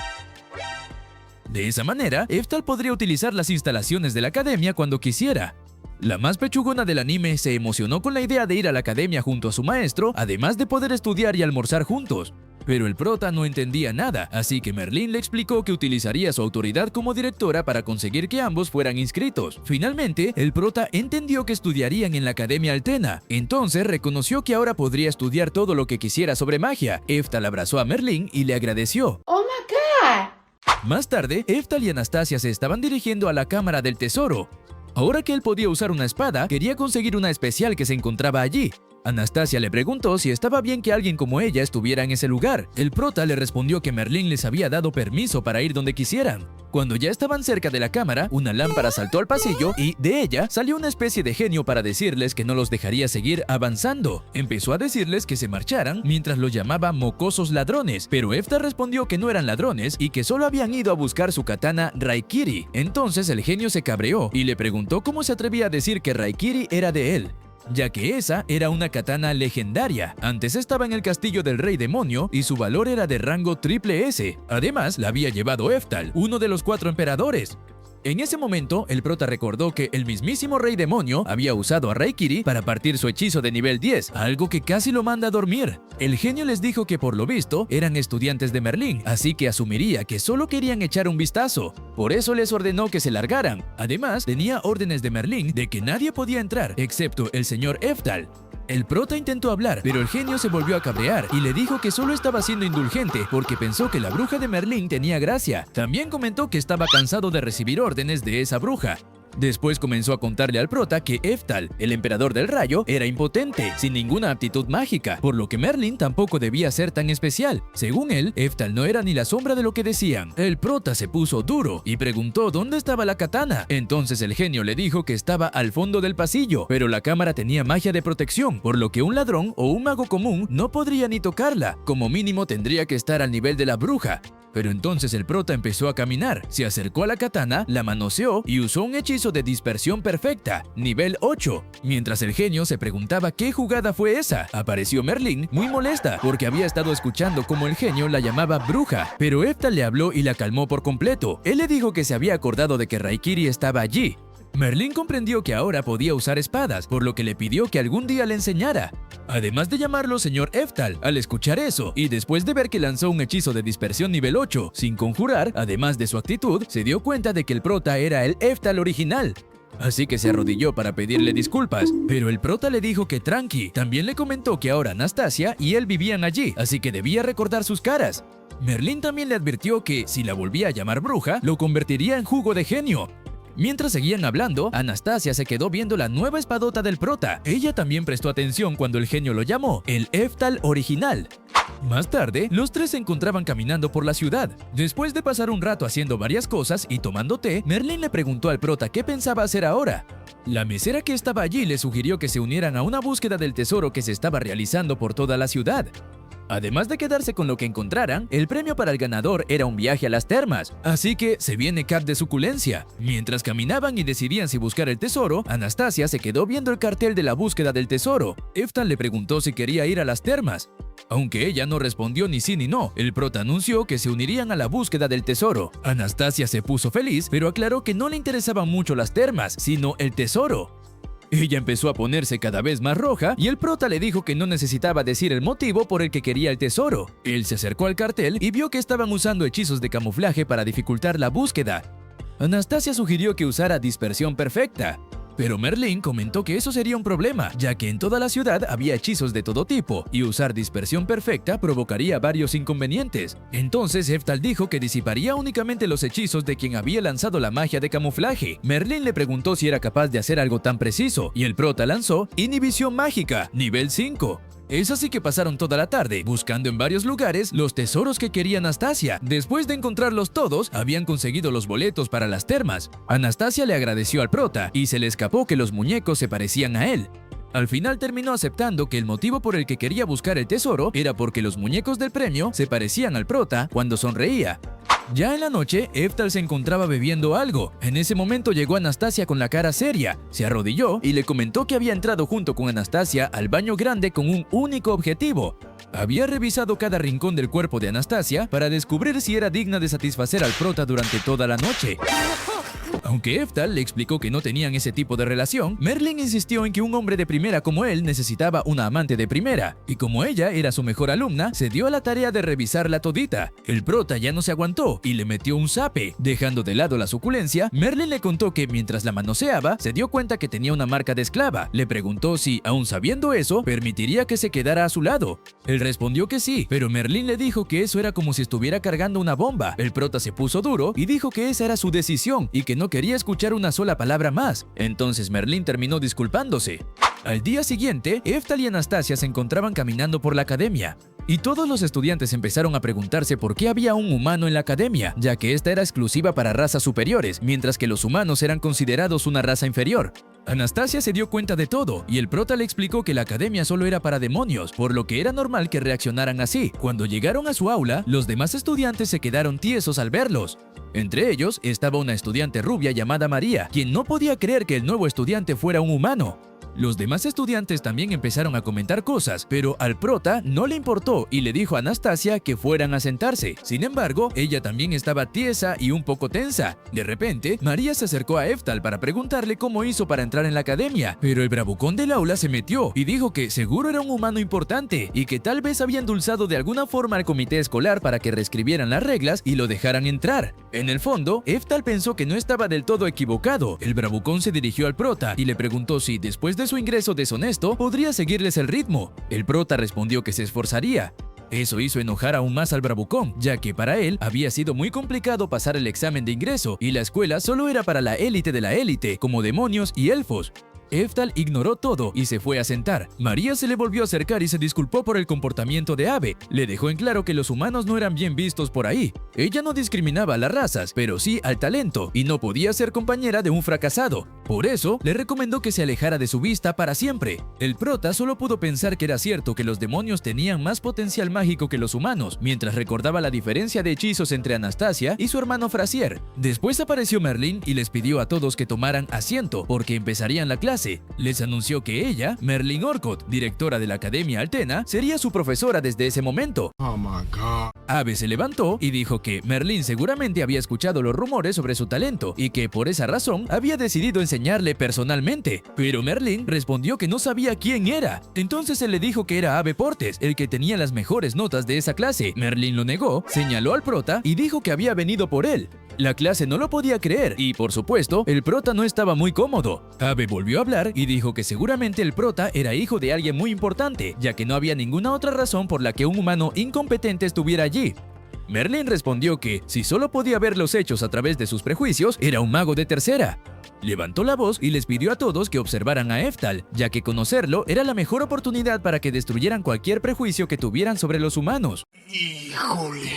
[SPEAKER 1] De esa manera, Eftal podría utilizar las instalaciones de la academia cuando quisiera. La más pechugona del anime se emocionó con la idea de ir a la academia junto a su maestro, además de poder estudiar y almorzar juntos. Pero el prota no entendía nada, así que Merlín le explicó que utilizaría su autoridad como directora para conseguir que ambos fueran inscritos. Finalmente, el prota entendió que estudiarían en la Academia Altena. Entonces reconoció que ahora podría estudiar todo lo que quisiera sobre magia. Eftal abrazó a Merlín y le agradeció.
[SPEAKER 4] Oh my God.
[SPEAKER 1] Más tarde, Eftal y Anastasia se estaban dirigiendo a la Cámara del Tesoro. Ahora que él podía usar una espada, quería conseguir una especial que se encontraba allí. Anastasia le preguntó si estaba bien que alguien como ella estuviera en ese lugar. El prota le respondió que Merlín les había dado permiso para ir donde quisieran. Cuando ya estaban cerca de la cámara, una lámpara saltó al pasillo y de ella salió una especie de genio para decirles que no los dejaría seguir avanzando. Empezó a decirles que se marcharan mientras los llamaba mocosos ladrones, pero Eftal respondió que no eran ladrones y que solo habían ido a buscar su katana Raikiri. Entonces el genio se cabreó y le preguntó cómo se atrevía a decir que Raikiri era de él, ya que esa era una katana legendaria. Antes estaba en el castillo del Rey Demonio y su valor era de rango triple S. Además, la había llevado Eftal, uno de los 4 emperadores. En ese momento, el prota recordó que el mismísimo Rey Demonio había usado a Raikiri para partir su hechizo de nivel 10, algo que casi lo manda a dormir. El genio les dijo que por lo visto eran estudiantes de Merlín, así que asumiría que solo querían echar un vistazo. Por eso les ordenó que se largaran. Además, tenía órdenes de Merlín de que nadie podía entrar, excepto el señor Eftal. El prota intentó hablar, pero el genio se volvió a cabrear y le dijo que solo estaba siendo indulgente porque pensó que la bruja de Merlín tenía gracia. También comentó que estaba cansado de recibir órdenes de esa bruja. Después comenzó a contarle al prota que Eftal, el emperador del rayo, era impotente, sin ninguna aptitud mágica, por lo que Merlín tampoco debía ser tan especial. Según él, Eftal no era ni la sombra de lo que decían. El prota se puso duro y preguntó dónde estaba la katana. Entonces el genio le dijo que estaba al fondo del pasillo, pero la cámara tenía magia de protección, por lo que un ladrón o un mago común no podría ni tocarla. Como mínimo tendría que estar al nivel de la bruja. Pero entonces el prota empezó a caminar, se acercó a la katana, la manoseó y usó un hechizo de dispersión perfecta, nivel 8. Mientras el genio se preguntaba qué jugada fue esa, apareció Merlín muy molesta porque había estado escuchando cómo el genio la llamaba bruja, pero Eftal le habló y la calmó por completo. Él le dijo que se había acordado de que Raikiri estaba allí. Merlín comprendió que ahora podía usar espadas, por lo que le pidió que algún día le enseñara. Además de llamarlo señor Eftal, al escuchar eso, y después de ver que lanzó un hechizo de dispersión nivel 8, sin conjurar, además de su actitud, se dio cuenta de que el prota era el Eftal original. Así que se arrodilló para pedirle disculpas, pero el prota le dijo que tranqui. También le comentó que ahora Anastasia y él vivían allí, así que debía recordar sus caras. Merlín también le advirtió que, si la volvía a llamar bruja, lo convertiría en jugo de genio. Mientras seguían hablando, Anastasia se quedó viendo la nueva espadota del prota. Ella también prestó atención cuando el genio lo llamó el Eftal original. Más tarde, los tres se encontraban caminando por la ciudad. Después de pasar un rato haciendo varias cosas y tomando té, Merlín le preguntó al prota qué pensaba hacer ahora. La mesera que estaba allí le sugirió que se unieran a una búsqueda del tesoro que se estaba realizando por toda la ciudad. Además de quedarse con lo que encontraran, el premio para el ganador era un viaje a las termas, así que se viene cap de suculencia. Mientras caminaban y decidían si buscar el tesoro, Anastasia se quedó viendo el cartel de la búsqueda del tesoro. Eftal le preguntó si quería ir a las termas. Aunque ella no respondió ni sí ni no, el prota anunció que se unirían a la búsqueda del tesoro. Anastasia se puso feliz, pero aclaró que no le interesaban mucho las termas, sino el tesoro. Ella empezó a ponerse cada vez más roja y el prota le dijo que no necesitaba decir el motivo por el que quería el tesoro. Él se acercó al cartel y vio que estaban usando hechizos de camuflaje para dificultar la búsqueda. Anastasia sugirió que usara dispersión perfecta, pero Merlín comentó que eso sería un problema, ya que en toda la ciudad había hechizos de todo tipo, y usar dispersión perfecta provocaría varios inconvenientes. Entonces Heftal dijo que disiparía únicamente los hechizos de quien había lanzado la magia de camuflaje. Merlín le preguntó si era capaz de hacer algo tan preciso, y el prota lanzó Inhibición Mágica, nivel 5. Es así que pasaron toda la tarde buscando en varios lugares los tesoros que quería Anastasia. Después de encontrarlos todos, habían conseguido los boletos para las termas. Anastasia le agradeció al prota y se le escapó que los muñecos se parecían a él. Al final terminó aceptando que el motivo por el que quería buscar el tesoro era porque los muñecos del premio se parecían al prota cuando sonreía. Ya en la noche, Heftal se encontraba bebiendo algo. En ese momento llegó Anastasia con la cara seria, se arrodilló y le comentó que había entrado junto con Anastasia al baño grande con un único objetivo. Había revisado cada rincón del cuerpo de Anastasia para descubrir si era digna de satisfacer al prota durante toda la noche. Aunque Heftal le explicó que no tenían ese tipo de relación, Merlín insistió en que un hombre de primera como él necesitaba una amante de primera, y como ella era su mejor alumna, se dio a la tarea de revisarla todita. El prota ya no se aguantó y le metió un zape. Dejando de lado la suculencia, Merlín le contó que mientras la manoseaba, se dio cuenta que tenía una marca de esclava. Le preguntó si, aun sabiendo eso, permitiría que se quedara a su lado. Él respondió que sí, pero Merlín le dijo que eso era como si estuviera cargando una bomba. El prota se puso duro y dijo que esa era su decisión y que no quería escuchar una sola palabra más. Entonces Merlín terminó disculpándose. Al día siguiente, Heftal y Anastasia se encontraban caminando por la academia. Y todos los estudiantes empezaron a preguntarse por qué había un humano en la academia, ya que esta era exclusiva para razas superiores, mientras que los humanos eran considerados una raza inferior. Anastasia se dio cuenta de todo, y el prota le explicó que la academia solo era para demonios, por lo que era normal que reaccionaran así. Cuando llegaron a su aula, los demás estudiantes se quedaron tiesos al verlos. Entre ellos estaba una estudiante rubia llamada María, quien no podía creer que el nuevo estudiante fuera un humano. Los demás estudiantes también empezaron a comentar cosas, pero al prota no le importó y le dijo a Anastasia que fueran a sentarse. Sin embargo, ella también estaba tiesa y un poco tensa. De repente, María se acercó a Heftal para preguntarle cómo hizo para entrar en la academia, pero el bravucón del aula se metió y dijo que seguro era un humano importante y que tal vez había endulzado de alguna forma al comité escolar para que reescribieran las reglas y lo dejaran entrar. En el fondo, Heftal pensó que no estaba del todo equivocado. El bravucón se dirigió al prota y le preguntó si después de su ingreso deshonesto podría seguirles el ritmo. El prota respondió que se esforzaría. Eso hizo enojar aún más al bravucón, ya que para él había sido muy complicado pasar el examen de ingreso y la escuela solo era para la élite de la élite, como demonios y elfos. Heftal ignoró todo y se fue a sentar. María se le volvió a acercar y se disculpó por el comportamiento de Ave. Le dejó en claro que los humanos no eran bien vistos por ahí. Ella no discriminaba a las razas, pero sí al talento, y no podía ser compañera de un fracasado. Por eso, le recomendó que se alejara de su vista para siempre. El prota solo pudo pensar que era cierto que los demonios tenían más potencial mágico que los humanos, mientras recordaba la diferencia de hechizos entre Anastasia y su hermano Frasier. Después apareció Merlín y les pidió a todos que tomaran asiento, porque empezarían la clase. Les anunció que ella, Merlin Orcott, directora de la Academia Altena, sería su profesora desde ese momento.
[SPEAKER 5] Oh my God.
[SPEAKER 1] Ave se levantó y dijo que Merlin seguramente había escuchado los rumores sobre su talento y que por esa razón había decidido enseñarle personalmente. Pero Merlin respondió que no sabía quién era. Entonces él le dijo que era Ave Portes, el que tenía las mejores notas de esa clase. Merlin lo negó, señaló al prota y dijo que había venido por él. La clase no lo podía creer y, por supuesto, el prota no estaba muy cómodo. Ave volvió a hablar y dijo que seguramente el prota era hijo de alguien muy importante, ya que no había ninguna otra razón por la que un humano incompetente estuviera allí. Merlin respondió que, si solo podía ver los hechos a través de sus prejuicios, era un mago de tercera. Levantó la voz y les pidió a todos que observaran a Heftal, ya que conocerlo era la mejor oportunidad para que destruyeran cualquier prejuicio que tuvieran sobre los humanos.
[SPEAKER 5] Híjole.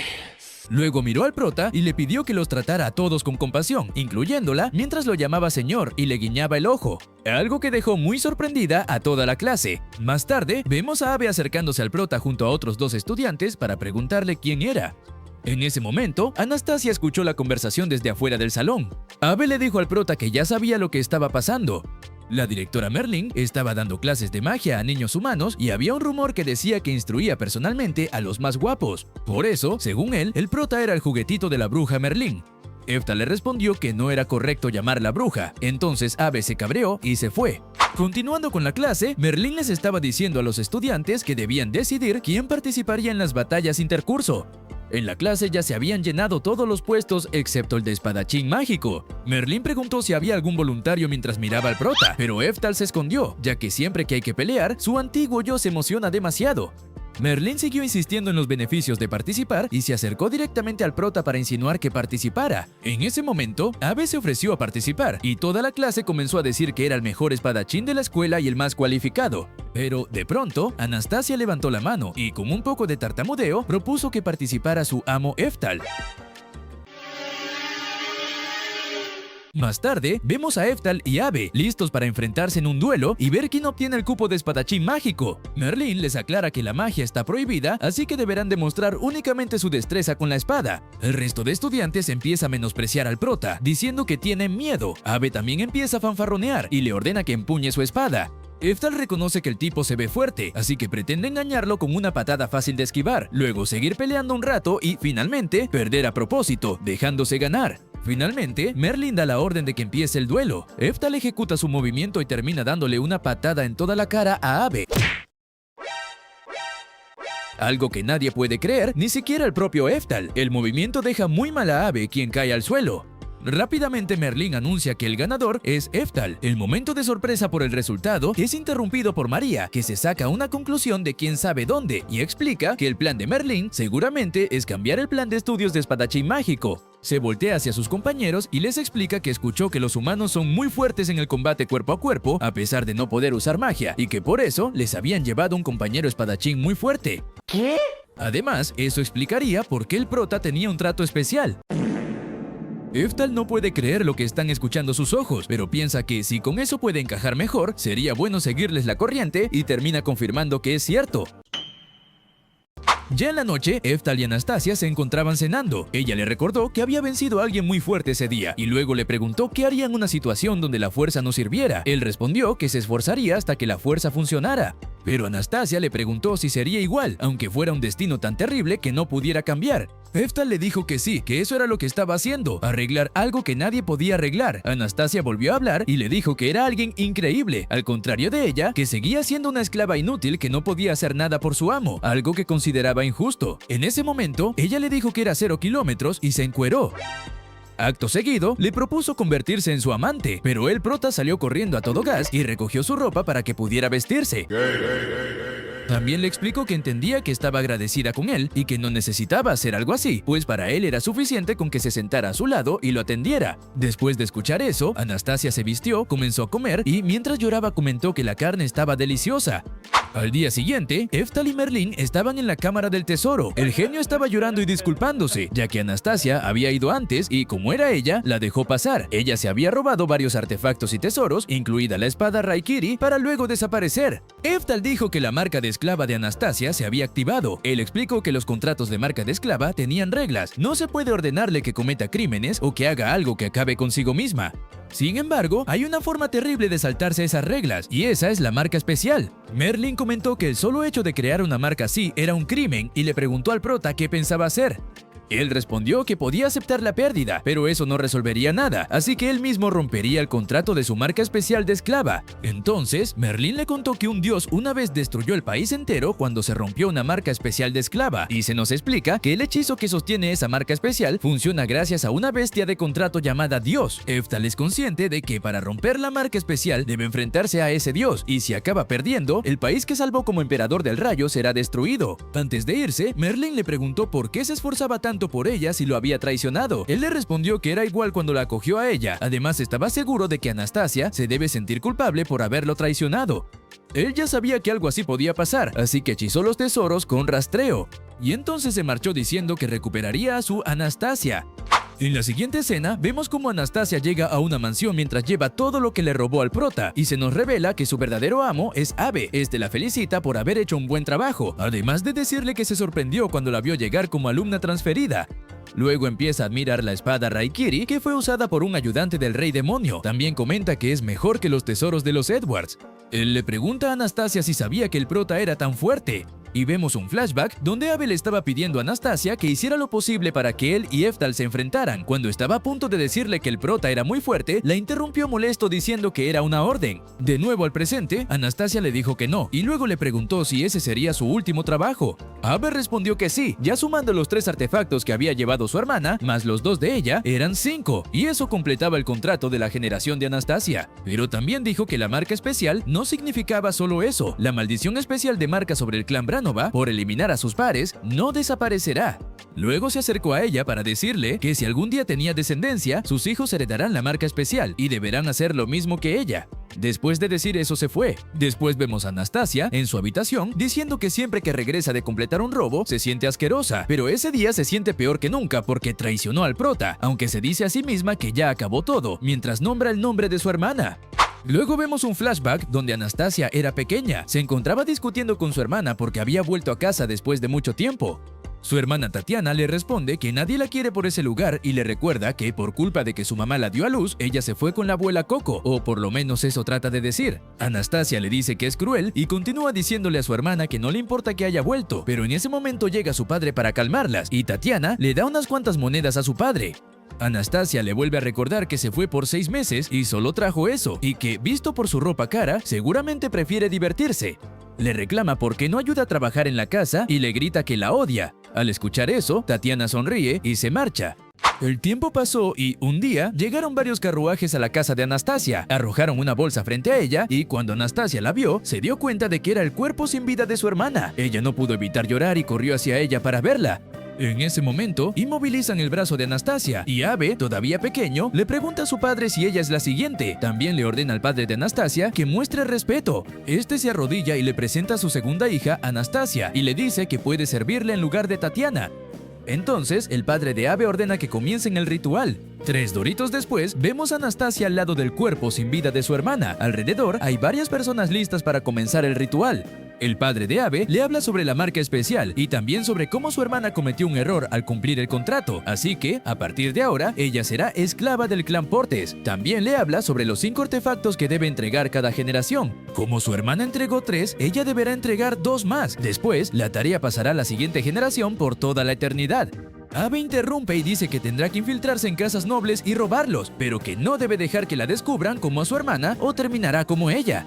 [SPEAKER 1] Luego miró al prota y le pidió que los tratara a todos con compasión, incluyéndola, mientras lo llamaba señor y le guiñaba el ojo, algo que dejó muy sorprendida a toda la clase. Más tarde, vemos a Ave acercándose al prota junto a otros dos estudiantes para preguntarle quién era. En ese momento, Anastasia escuchó la conversación desde afuera del salón. Ave le dijo al prota que ya sabía lo que estaba pasando. La directora Merlin estaba dando clases de magia a niños humanos y había un rumor que decía que instruía personalmente a los más guapos. Por eso, según él, el prota era el juguetito de la bruja Merlin. Eftal le respondió que no era correcto llamarla bruja, entonces Abe se cabreó y se fue. Continuando con la clase, Merlín les estaba diciendo a los estudiantes que debían decidir quién participaría en las batallas intercurso. En la clase ya se habían llenado todos los puestos excepto el de espadachín mágico. Merlín preguntó si había algún voluntario mientras miraba al prota, pero Eftal se escondió, ya que siempre que hay que pelear, su antiguo yo se emociona demasiado. Merlín siguió insistiendo en los beneficios de participar y se acercó directamente al prota para insinuar que participara. En ese momento, Abe se ofreció a participar y toda la clase comenzó a decir que era el mejor espadachín de la escuela y el más cualificado. Pero, de pronto, Anastasia levantó la mano y, con un poco de tartamudeo, propuso que participara su amo Eftal. Más tarde, vemos a Eftal y Abe listos para enfrentarse en un duelo y ver quién obtiene el cupo de espadachín mágico. Merlín les aclara que la magia está prohibida, así que deberán demostrar únicamente su destreza con la espada. El resto de estudiantes empieza a menospreciar al prota, diciendo que tiene miedo. Abe también empieza a fanfarronear y le ordena que empuñe su espada. Eftal reconoce que el tipo se ve fuerte, así que pretende engañarlo con una patada fácil de esquivar, luego seguir peleando un rato y, finalmente, perder a propósito, dejándose ganar. Finalmente, Merlín da la orden de que empiece el duelo. Eftal ejecuta su movimiento y termina dándole una patada en toda la cara a Abe. Algo que nadie puede creer, ni siquiera el propio Eftal. El movimiento deja muy mal a Abe, quien cae al suelo. Rápidamente Merlín anuncia que el ganador es Eftal. El momento de sorpresa por el resultado es interrumpido por María, que se saca una conclusión de quién sabe dónde y explica que el plan de Merlín seguramente es cambiar el plan de estudios de espadachín mágico. Se voltea hacia sus compañeros y les explica que escuchó que los humanos son muy fuertes en el combate cuerpo a cuerpo a pesar de no poder usar magia y que por eso les habían llevado un compañero espadachín muy fuerte.
[SPEAKER 4] ¿Qué?
[SPEAKER 1] Además, eso explicaría por qué el prota tenía un trato especial. Eftal no puede creer lo que están escuchando sus ojos, pero piensa que si con eso puede encajar mejor, sería bueno seguirles la corriente y termina confirmando que es cierto. Ya en la noche, Eftal y Anastasia se encontraban cenando. Ella le recordó que había vencido a alguien muy fuerte ese día y luego le preguntó qué haría en una situación donde la fuerza no sirviera. Él respondió que se esforzaría hasta que la fuerza funcionara. Pero Anastasia le preguntó si sería igual, aunque fuera un destino tan terrible que no pudiera cambiar. Eftal le dijo que sí, que eso era lo que estaba haciendo, arreglar algo que nadie podía arreglar. Anastasia volvió a hablar y le dijo que era alguien increíble, al contrario de ella, que seguía siendo una esclava inútil que no podía hacer nada por su amo, algo que consideraba injusto. En ese momento, ella le dijo que era 0 kilómetros y se encueró. Acto seguido, le propuso convertirse en su amante, pero el prota salió corriendo a todo gas y recogió su ropa para que pudiera vestirse. También le explicó que entendía que estaba agradecida con él y que no necesitaba hacer algo así, pues para él era suficiente con que se sentara a su lado y lo atendiera. Después de escuchar eso, Anastasia se vistió, comenzó a comer y mientras lloraba comentó que la carne estaba deliciosa. Al día siguiente, Eftal y Merlín estaban en la cámara del tesoro. El genio estaba llorando y disculpándose, ya que Anastasia había ido antes y, como era ella, la dejó pasar. Ella se había robado varios artefactos y tesoros, incluida la espada Raikiri, para luego desaparecer. Eftal dijo que la marca de esclava de Anastasia se había activado. Él explicó que los contratos de marca de esclava tenían reglas. No se puede ordenarle que cometa crímenes o que haga algo que acabe consigo misma. Sin embargo, hay una forma terrible de saltarse esas reglas, y esa es la marca especial. Merlín comentó que el solo hecho de crear una marca así era un crimen y le preguntó al prota qué pensaba hacer. Él respondió que podía aceptar la pérdida, pero eso no resolvería nada, así que él mismo rompería el contrato de su marca especial de esclava. Entonces, Merlín le contó que un dios una vez destruyó el país entero cuando se rompió una marca especial de esclava, y se nos explica que el hechizo que sostiene esa marca especial funciona gracias a una bestia de contrato llamada Dios. Eftal es consciente de que para romper la marca especial debe enfrentarse a ese dios, y si acaba perdiendo, el país que salvó como emperador del rayo será destruido. Antes de irse, Merlín le preguntó por qué se esforzaba tanto por ella si lo había traicionado. Él le respondió que era igual cuando la acogió a ella. Además, estaba seguro de que Anastasia se debe sentir culpable por haberlo traicionado. Él ya sabía que algo así podía pasar, así que hechizó los tesoros con rastreo. Y entonces se marchó diciendo que recuperaría a su Anastasia. En la siguiente escena, vemos cómo Anastasia llega a una mansión mientras lleva todo lo que le robó al prota, y se nos revela que su verdadero amo es Abe. Este la felicita por haber hecho un buen trabajo, además de decirle que se sorprendió cuando la vio llegar como alumna transferida. Luego empieza a admirar la espada Raikiri, que fue usada por un ayudante del rey demonio. También comenta que es mejor que los tesoros de los Edwards. Él le pregunta a Anastasia si sabía que el prota era tan fuerte. y vemos un flashback donde Abe le estaba pidiendo a Anastasia que hiciera lo posible para que él y Eftal se enfrentaran. Cuando estaba a punto de decirle que el prota era muy fuerte, la interrumpió molesto diciendo que era una orden. De nuevo al presente, Anastasia le dijo que no y luego le preguntó si ese sería su último trabajo. Abe respondió que sí, ya sumando los 3 artefactos que había llevado su hermana, más los 2 de ella, eran 5, y eso completaba el contrato de la generación de Anastasia. Pero también dijo que la marca especial no significaba solo eso. La maldición especial de marca sobre el clan Branova, por eliminar a sus pares, no desaparecerá. Luego se acercó a ella para decirle que si algún día tenía descendencia, sus hijos heredarán la marca especial y deberán hacer lo mismo que ella. Después de decir eso se fue. Después vemos a Anastasia en su habitación diciendo que siempre que regresa de completar un robo se siente asquerosa, pero ese día se siente peor que nunca porque traicionó al prota, aunque se dice a sí misma que ya acabó todo, mientras nombra el nombre de su hermana. Luego vemos un flashback donde Anastasia era pequeña. Se encontraba discutiendo con su hermana porque había vuelto a casa después de mucho tiempo. Su hermana Tatiana le responde que nadie la quiere por ese lugar y le recuerda que por culpa de que su mamá la dio a luz, ella se fue con la abuela Coco, o por lo menos eso trata de decir. Anastasia le dice que es cruel y continúa diciéndole a su hermana que no le importa que haya vuelto, pero en ese momento llega su padre para calmarlas y Tatiana le da unas cuantas monedas a su padre. Anastasia le vuelve a recordar que se fue por 6 meses y solo trajo eso, y que, visto por su ropa cara, seguramente prefiere divertirse. Le reclama porque no ayuda a trabajar en la casa y le grita que la odia. Al escuchar eso, Tatiana sonríe y se marcha. El tiempo pasó y un día llegaron varios carruajes a la casa de Anastasia, arrojaron una bolsa frente a ella y cuando Anastasia la vio, se dio cuenta de que era el cuerpo sin vida de su hermana. Ella no pudo evitar llorar y corrió hacia ella para verla. En ese momento, inmovilizan el brazo de Anastasia y Abe, todavía pequeño, le pregunta a su padre si ella es la siguiente. También le ordena al padre de Anastasia que muestre respeto. Este se arrodilla y le presenta a su segunda hija, Anastasia, y le dice que puede servirle en lugar de Tatiana. Entonces, el padre de Abe ordena que comiencen el ritual. 3 doritos después, vemos a Anastasia al lado del cuerpo sin vida de su hermana. Alrededor, hay varias personas listas para comenzar el ritual. El padre de Abe le habla sobre la marca especial y también sobre cómo su hermana cometió un error al cumplir el contrato, así que, a partir de ahora, ella será esclava del clan Portes. También le habla sobre los 5 artefactos que debe entregar cada generación. Como su hermana entregó 3, ella deberá entregar 2 más. Después, la tarea pasará a la siguiente generación por toda la eternidad. Abe interrumpe y dice que tendrá que infiltrarse en casas nobles y robarlos, pero que no debe dejar que la descubran como a su hermana o terminará como ella.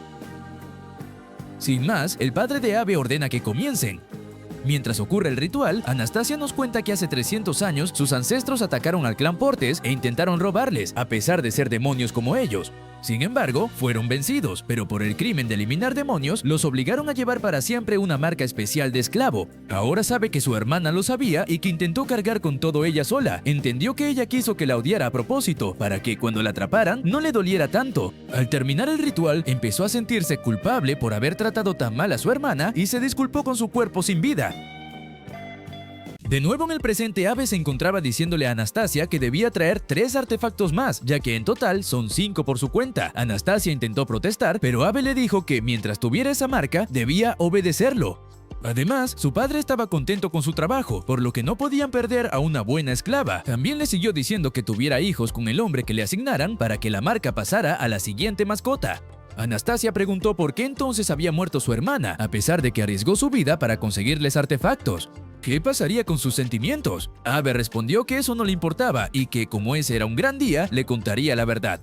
[SPEAKER 1] Sin más, el padre de Abe ordena que comiencen. Mientras ocurre el ritual, Anastasia nos cuenta que hace 300 años sus ancestros atacaron al clan Portes e intentaron robarles, a pesar de ser demonios como ellos. Sin embargo, fueron vencidos, pero por el crimen de eliminar demonios, los obligaron a llevar para siempre una marca especial de esclavo. Ahora sabe que su hermana lo sabía y que intentó cargar con todo ella sola. Entendió que ella quiso que la odiara a propósito, para que cuando la atraparan, no le doliera tanto. Al terminar el ritual, empezó a sentirse culpable por haber tratado tan mal a su hermana y se disculpó con su cuerpo sin vida. De nuevo en el presente, Abe se encontraba diciéndole a Anastasia que debía traer 3 artefactos más, ya que en total son 5 por su cuenta. Anastasia intentó protestar, pero Abe le dijo que mientras tuviera esa marca, debía obedecerlo. Además, su padre estaba contento con su trabajo, por lo que no podían perder a una buena esclava. También le siguió diciendo que tuviera hijos con el hombre que le asignaran para que la marca pasara a la siguiente mascota. Anastasia preguntó por qué entonces había muerto su hermana, a pesar de que arriesgó su vida para conseguirles artefactos. ¿Qué pasaría con sus sentimientos? Abe respondió que eso no le importaba y que, como ese era un gran día, le contaría la verdad.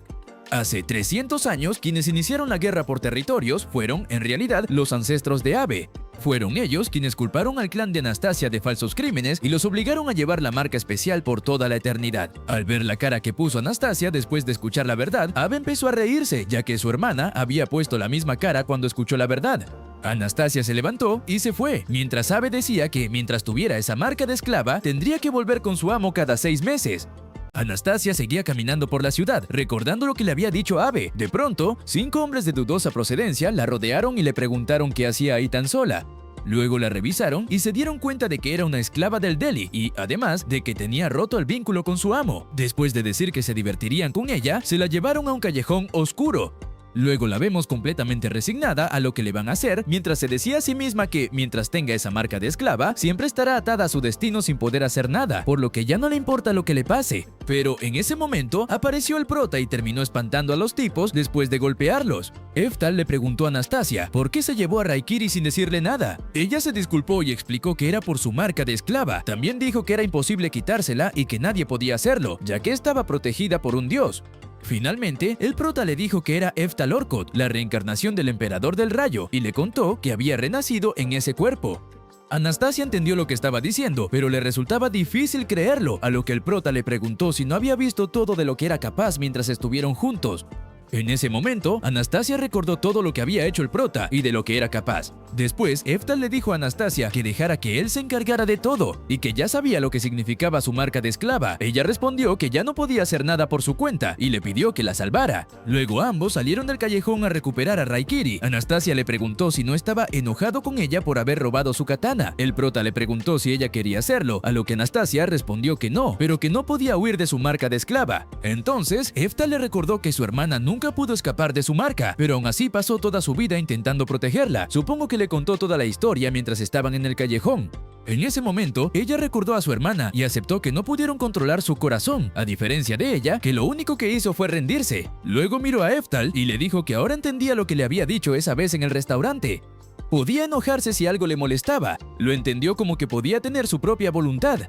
[SPEAKER 1] Hace 300 años, quienes iniciaron la guerra por territorios fueron, en realidad, los ancestros de Abe. Fueron ellos quienes culparon al clan de Anastasia de falsos crímenes y los obligaron a llevar la marca especial por toda la eternidad. Al ver la cara que puso Anastasia después de escuchar la verdad, Abe empezó a reírse, ya que su hermana había puesto la misma cara cuando escuchó la verdad. Anastasia se levantó y se fue, mientras Abe decía que mientras tuviera esa marca de esclava, tendría que volver con su amo cada 6 meses. Anastasia seguía caminando por la ciudad, recordando lo que le había dicho Abe. De pronto, 5 hombres de dudosa procedencia la rodearon y le preguntaron qué hacía ahí tan sola. Luego la revisaron y se dieron cuenta de que era una esclava del Delhi y, además, de que tenía roto el vínculo con su amo. Después de decir que se divertirían con ella, se la llevaron a un callejón oscuro. Luego la vemos completamente resignada a lo que le van a hacer, mientras se decía a sí misma que, mientras tenga esa marca de esclava, siempre estará atada a su destino sin poder hacer nada, por lo que ya no le importa lo que le pase. Pero en ese momento apareció el prota y terminó espantando a los tipos después de golpearlos. Eftal le preguntó a Anastasia por qué se llevó a Raikiri sin decirle nada. Ella se disculpó y explicó que era por su marca de esclava. También dijo que era imposible quitársela y que nadie podía hacerlo, ya que estaba protegida por un dios. Finalmente, el prota le dijo que era Eftal Orkot, la reencarnación del emperador del rayo, y le contó que había renacido en ese cuerpo. Anastasia entendió lo que estaba diciendo, pero le resultaba difícil creerlo, a lo que el prota le preguntó si no había visto todo de lo que era capaz mientras estuvieron juntos. En ese momento, Anastasia recordó todo lo que había hecho el prota y de lo que era capaz. Después, Eftal le dijo a Anastasia que dejara que él se encargara de todo y que ya sabía lo que significaba su marca de esclava. Ella respondió que ya no podía hacer nada por su cuenta y le pidió que la salvara. Luego ambos salieron del callejón a recuperar a Raikiri. Anastasia le preguntó si no estaba enojado con ella por haber robado su katana. El prota le preguntó si ella quería hacerlo, a lo que Anastasia respondió que no, pero que no podía huir de su marca de esclava. Entonces, Eftal le recordó que su hermana nunca pudo escapar de su marca, pero aún así pasó toda su vida intentando protegerla. Supongo que le contó toda la historia mientras estaban en el callejón. En ese momento, ella recordó a su hermana y aceptó que no pudieron controlar su corazón, a diferencia de ella, que lo único que hizo fue rendirse. Luego miró a Eftal y le dijo que ahora entendía lo que le había dicho esa vez en el restaurante. Podía enojarse si algo le molestaba. Lo entendió como que podía tener su propia voluntad.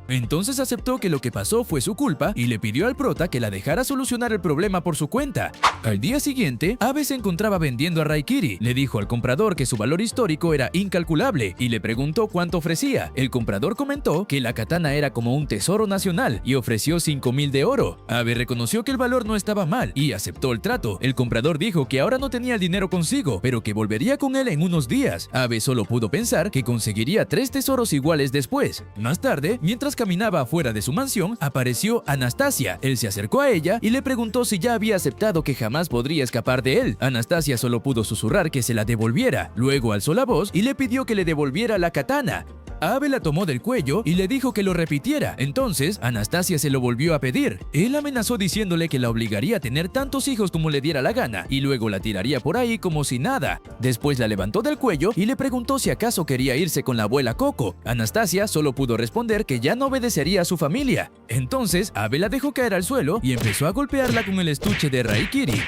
[SPEAKER 1] Entonces aceptó que lo que pasó fue su culpa y le pidió al prota que la dejara solucionar el problema por su cuenta. Al día siguiente, Abe se encontraba vendiendo a Raikiri. Le dijo al comprador que su valor histórico era incalculable y le preguntó cuánto ofrecía. El comprador comentó que la katana era como un tesoro nacional y ofreció 5,000 de oro. Abe reconoció que el valor no estaba mal y aceptó el trato. El comprador dijo que ahora no tenía el dinero consigo, pero que volvería con él en unos días. Abe solo pudo pensar que conseguiría 3 tesoros iguales después. Más tarde, mientras caminaba afuera de su mansión, apareció Anastasia. Él se acercó a ella y le preguntó si ya había aceptado que jamás podría escapar de él. Anastasia solo pudo susurrar que se la devolviera. Luego alzó la voz y le pidió que le devolviera la katana. Abe la tomó del cuello y le dijo que lo repitiera. Entonces, Anastasia se lo volvió a pedir. Él amenazó diciéndole que la obligaría a tener tantos hijos como le diera la gana y luego la tiraría por ahí como si nada. Después la levantó del cuello y le preguntó si acaso quería irse con la abuela Coco. Anastasia solo pudo responder que ya no obedecería a su familia. Entonces, Abe la dejó caer al suelo y empezó a golpearla con el estuche de Raikiri.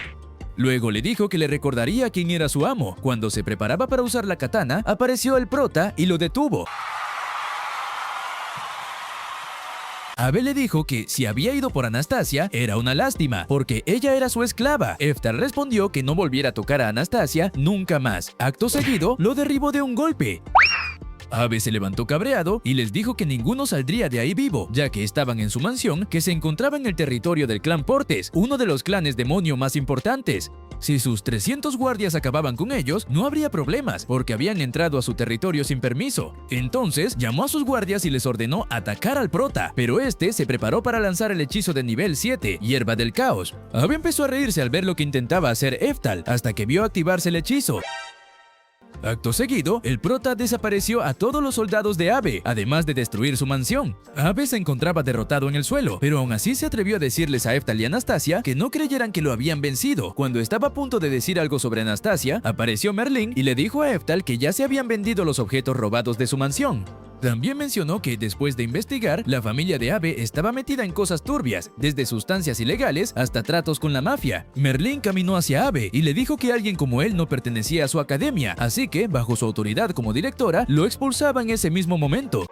[SPEAKER 1] Luego le dijo que le recordaría quién era su amo. Cuando se preparaba para usar la katana, apareció el prota y lo detuvo. Abe le dijo que si había ido por Anastasia era una lástima, porque ella era su esclava. Eftal respondió que no volviera a tocar a Anastasia nunca más. Acto seguido, lo derribó de un golpe. Abe se levantó cabreado y les dijo que ninguno saldría de ahí vivo, ya que estaban en su mansión que se encontraba en el territorio del clan Portes, uno de los clanes demonio más importantes. Si sus 300 guardias acababan con ellos, no habría problemas, porque habían entrado a su territorio sin permiso. Entonces, llamó a sus guardias y les ordenó atacar al prota, pero este se preparó para lanzar el hechizo de nivel 7, Hierba del Caos. Abe empezó a reírse al ver lo que intentaba hacer Eftal, hasta que vio activarse el hechizo. Acto seguido, el prota desapareció a todos los soldados de Abe, además de destruir su mansión. Abe se encontraba derrotado en el suelo, pero aún así se atrevió a decirles a Eftal y Anastasia que no creyeran que lo habían vencido. Cuando estaba a punto de decir algo sobre Anastasia, apareció Merlin y le dijo a Eftal que ya se habían vendido los objetos robados de su mansión. También mencionó que después de investigar, la familia de Abe estaba metida en cosas turbias, desde sustancias ilegales hasta tratos con la mafia. Merlin caminó hacia Abe y le dijo que alguien como él no pertenecía a su academia, así que, bajo su autoridad como directora, lo expulsaba en ese mismo momento.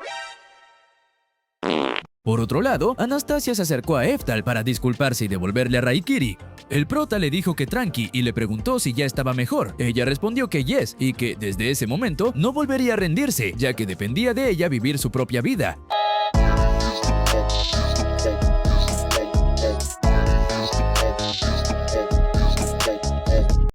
[SPEAKER 1] Por otro lado, Anastasia se acercó a Eftal para disculparse y devolverle a Raikiri. El prota le dijo que tranqui y le preguntó si ya estaba mejor. Ella respondió que yes y que desde ese momento no volvería a rendirse, ya que dependía de ella vivir su propia vida.